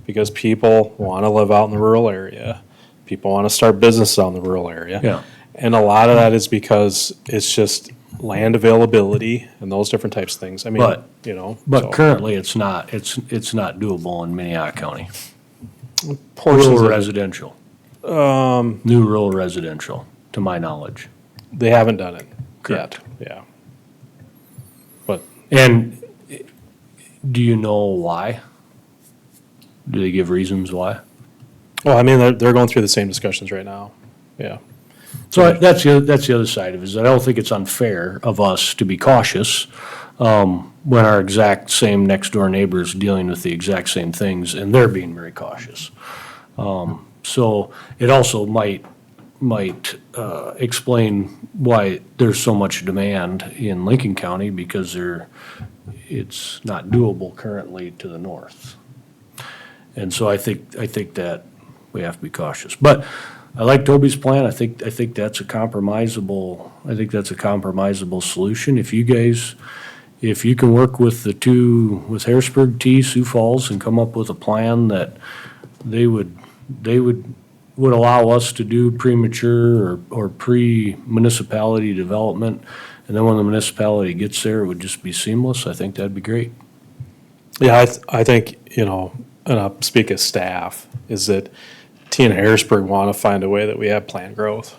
Because people wanna live out in the rural area. People wanna start businesses out in the rural area. Yeah. And a lot of that is because it's just land availability and those different types of things. I mean, But- you know. But so currently, it's not doable in Minnehaha County. portions Rural of- residential. New rural residential, to my knowledge. They haven't done it Correct. yet, yeah. But And do you know why? Do they give reasons why? well, I mean, they're going through the same discussions right now. Yeah. So that's the other side of it, is that I don't think it's unfair of us to be cautious when our exact same next door neighbor is dealing with the exact same things and they're being very cautious. So it also might explain why there's so much demand in Lincoln County, because it's not doable currently to the north. And so I think that we have to be cautious. But I like Toby's plan. I think that's a compromisable solution. If you can work with Harrisburg, T, Sioux Falls, and come up with a plan that they would allow us to do premature or pre-municipality development, and then when the municipality gets there, it would just be seamless, I think that'd be great. Yeah, I think, you know, and I'll speak as staff, is that T and Harrisburg want to find a way that we have planned growth.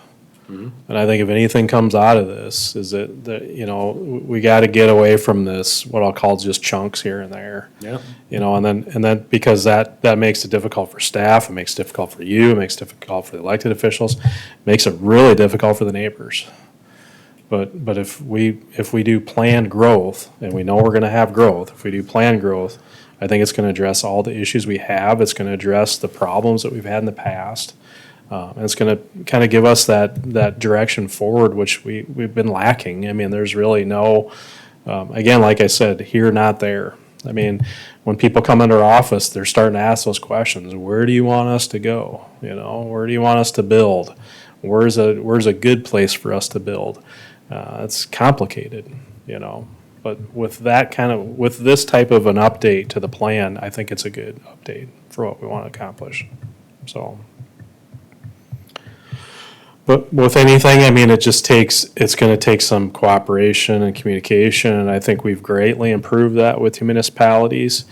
And I think if anything comes out of this, is that, you know, we got to get away from this, what I'll call just chunks here and there. Yeah. You know, and then because that makes it difficult for staff, it makes it difficult for you, it makes it difficult for the elected officials, makes it really difficult for the neighbors. But if we do planned growth, and we know we're gonna have growth, if we do planned growth, I think it's gonna address all the issues we have, it's gonna address the problems that we've had in the past. And it's gonna kind of give us that direction forward, which we've been lacking. I mean, there's really no, again, like I said, here, not there. I mean, when people come into our office, they're starting to ask those questions. Where do you want us to go? You know, where do you want us to build? Where's a good place for us to build? It's complicated, you know. But with this type of an update to the plan, I think it's a good update for what we want to accomplish. So. But with anything, I mean, it's gonna take some cooperation and communication, and I think we've greatly improved that with the municipalities.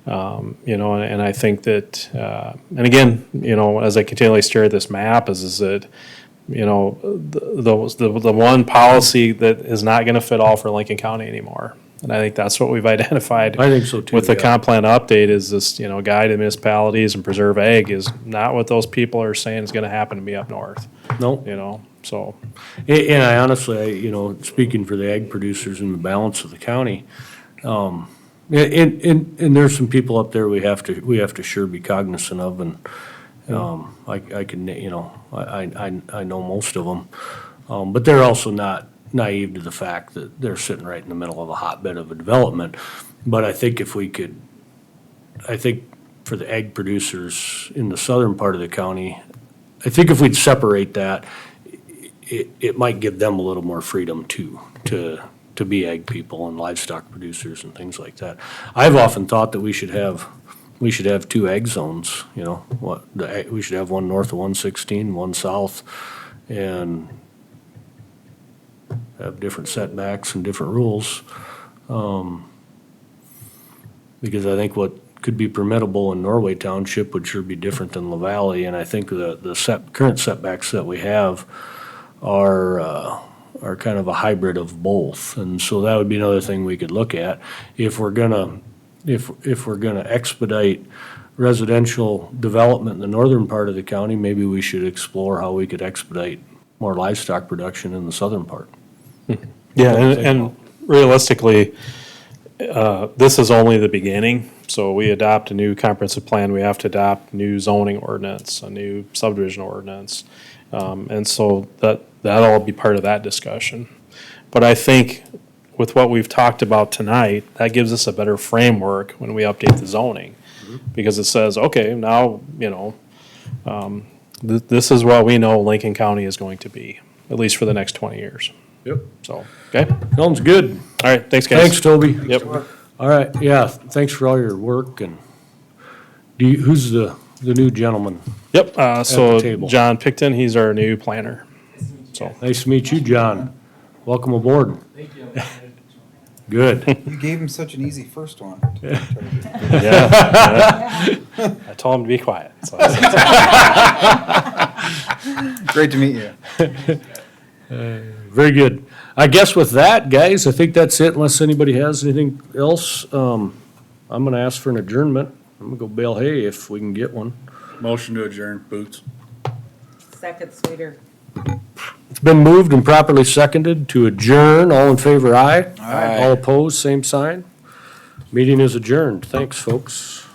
You know, and I think that, and again, you know, as I continually stare at this map, is that, you know, the one policy that is not gonna fit all for Lincoln County anymore. And I think that's what we've identified. I think so too, With the yeah. comp plan update is this, you know, guide to municipalities and preserve ag is not what those people are saying is gonna happen to me up north, No, you know, so. and I honestly, you know, speaking for the ag producers and the balance of the county, and there's some people up there we have to sure be cognizant of, and, I can, you know, I know most of them. But they're also not naive to the fact that they're sitting right in the middle of a hotbed of a development. But I think if we could, I think for the ag producers in the southern part of the county, I think if we'd separate that, it might give them a little more freedom too, to be ag people and livestock producers and things like that. I've often thought that we should have two ag zones, you know, we should have one north of 116, one south, and have different setbacks and different rules. Because I think what could be permittable in Norway Township would sure be different than La Valley, and I think the current setbacks that we have are kind of a hybrid of both, and so that would be another thing we could look at. If we're gonna expedite residential development in the northern part of the county, maybe we should explore how we could expedite more livestock production in the southern part. Yeah, and realistically, this is only the beginning. So we adopt a new comprehensive plan, we have to adopt new zoning ordinance, a new subdivision ordinance. And so that'll all be part of that discussion. But I think with what we've talked about tonight, that gives us a better framework when we update the zoning. Because it says, okay, now, you know, this is what we know Lincoln County is going to be, at least for the next 20 years. Yep. So, okay, Sounds good. all right, thanks, guys. Thanks, Toby. Yep. All right, yeah, thanks for all your work, and who's the new gentleman? Yep, the so table. John Picton, he's our new planner. So, Nice to meet you, John. Welcome aboard. Thank you. Good. You gave him such an easy first one. yeah. I told him to be quiet, so. Great to meet you. Very good. I guess with that, guys, I think that's it, unless anybody has anything else. I'm gonna ask for an adjournment. I'm gonna go bale hay if we can get one. Motion to adjourn, Boots. Second, Sweeter. It's been moved and properly seconded to adjourn. All in favor, aye. Aye. All opposed, same sign. Meeting is adjourned. Thanks, folks.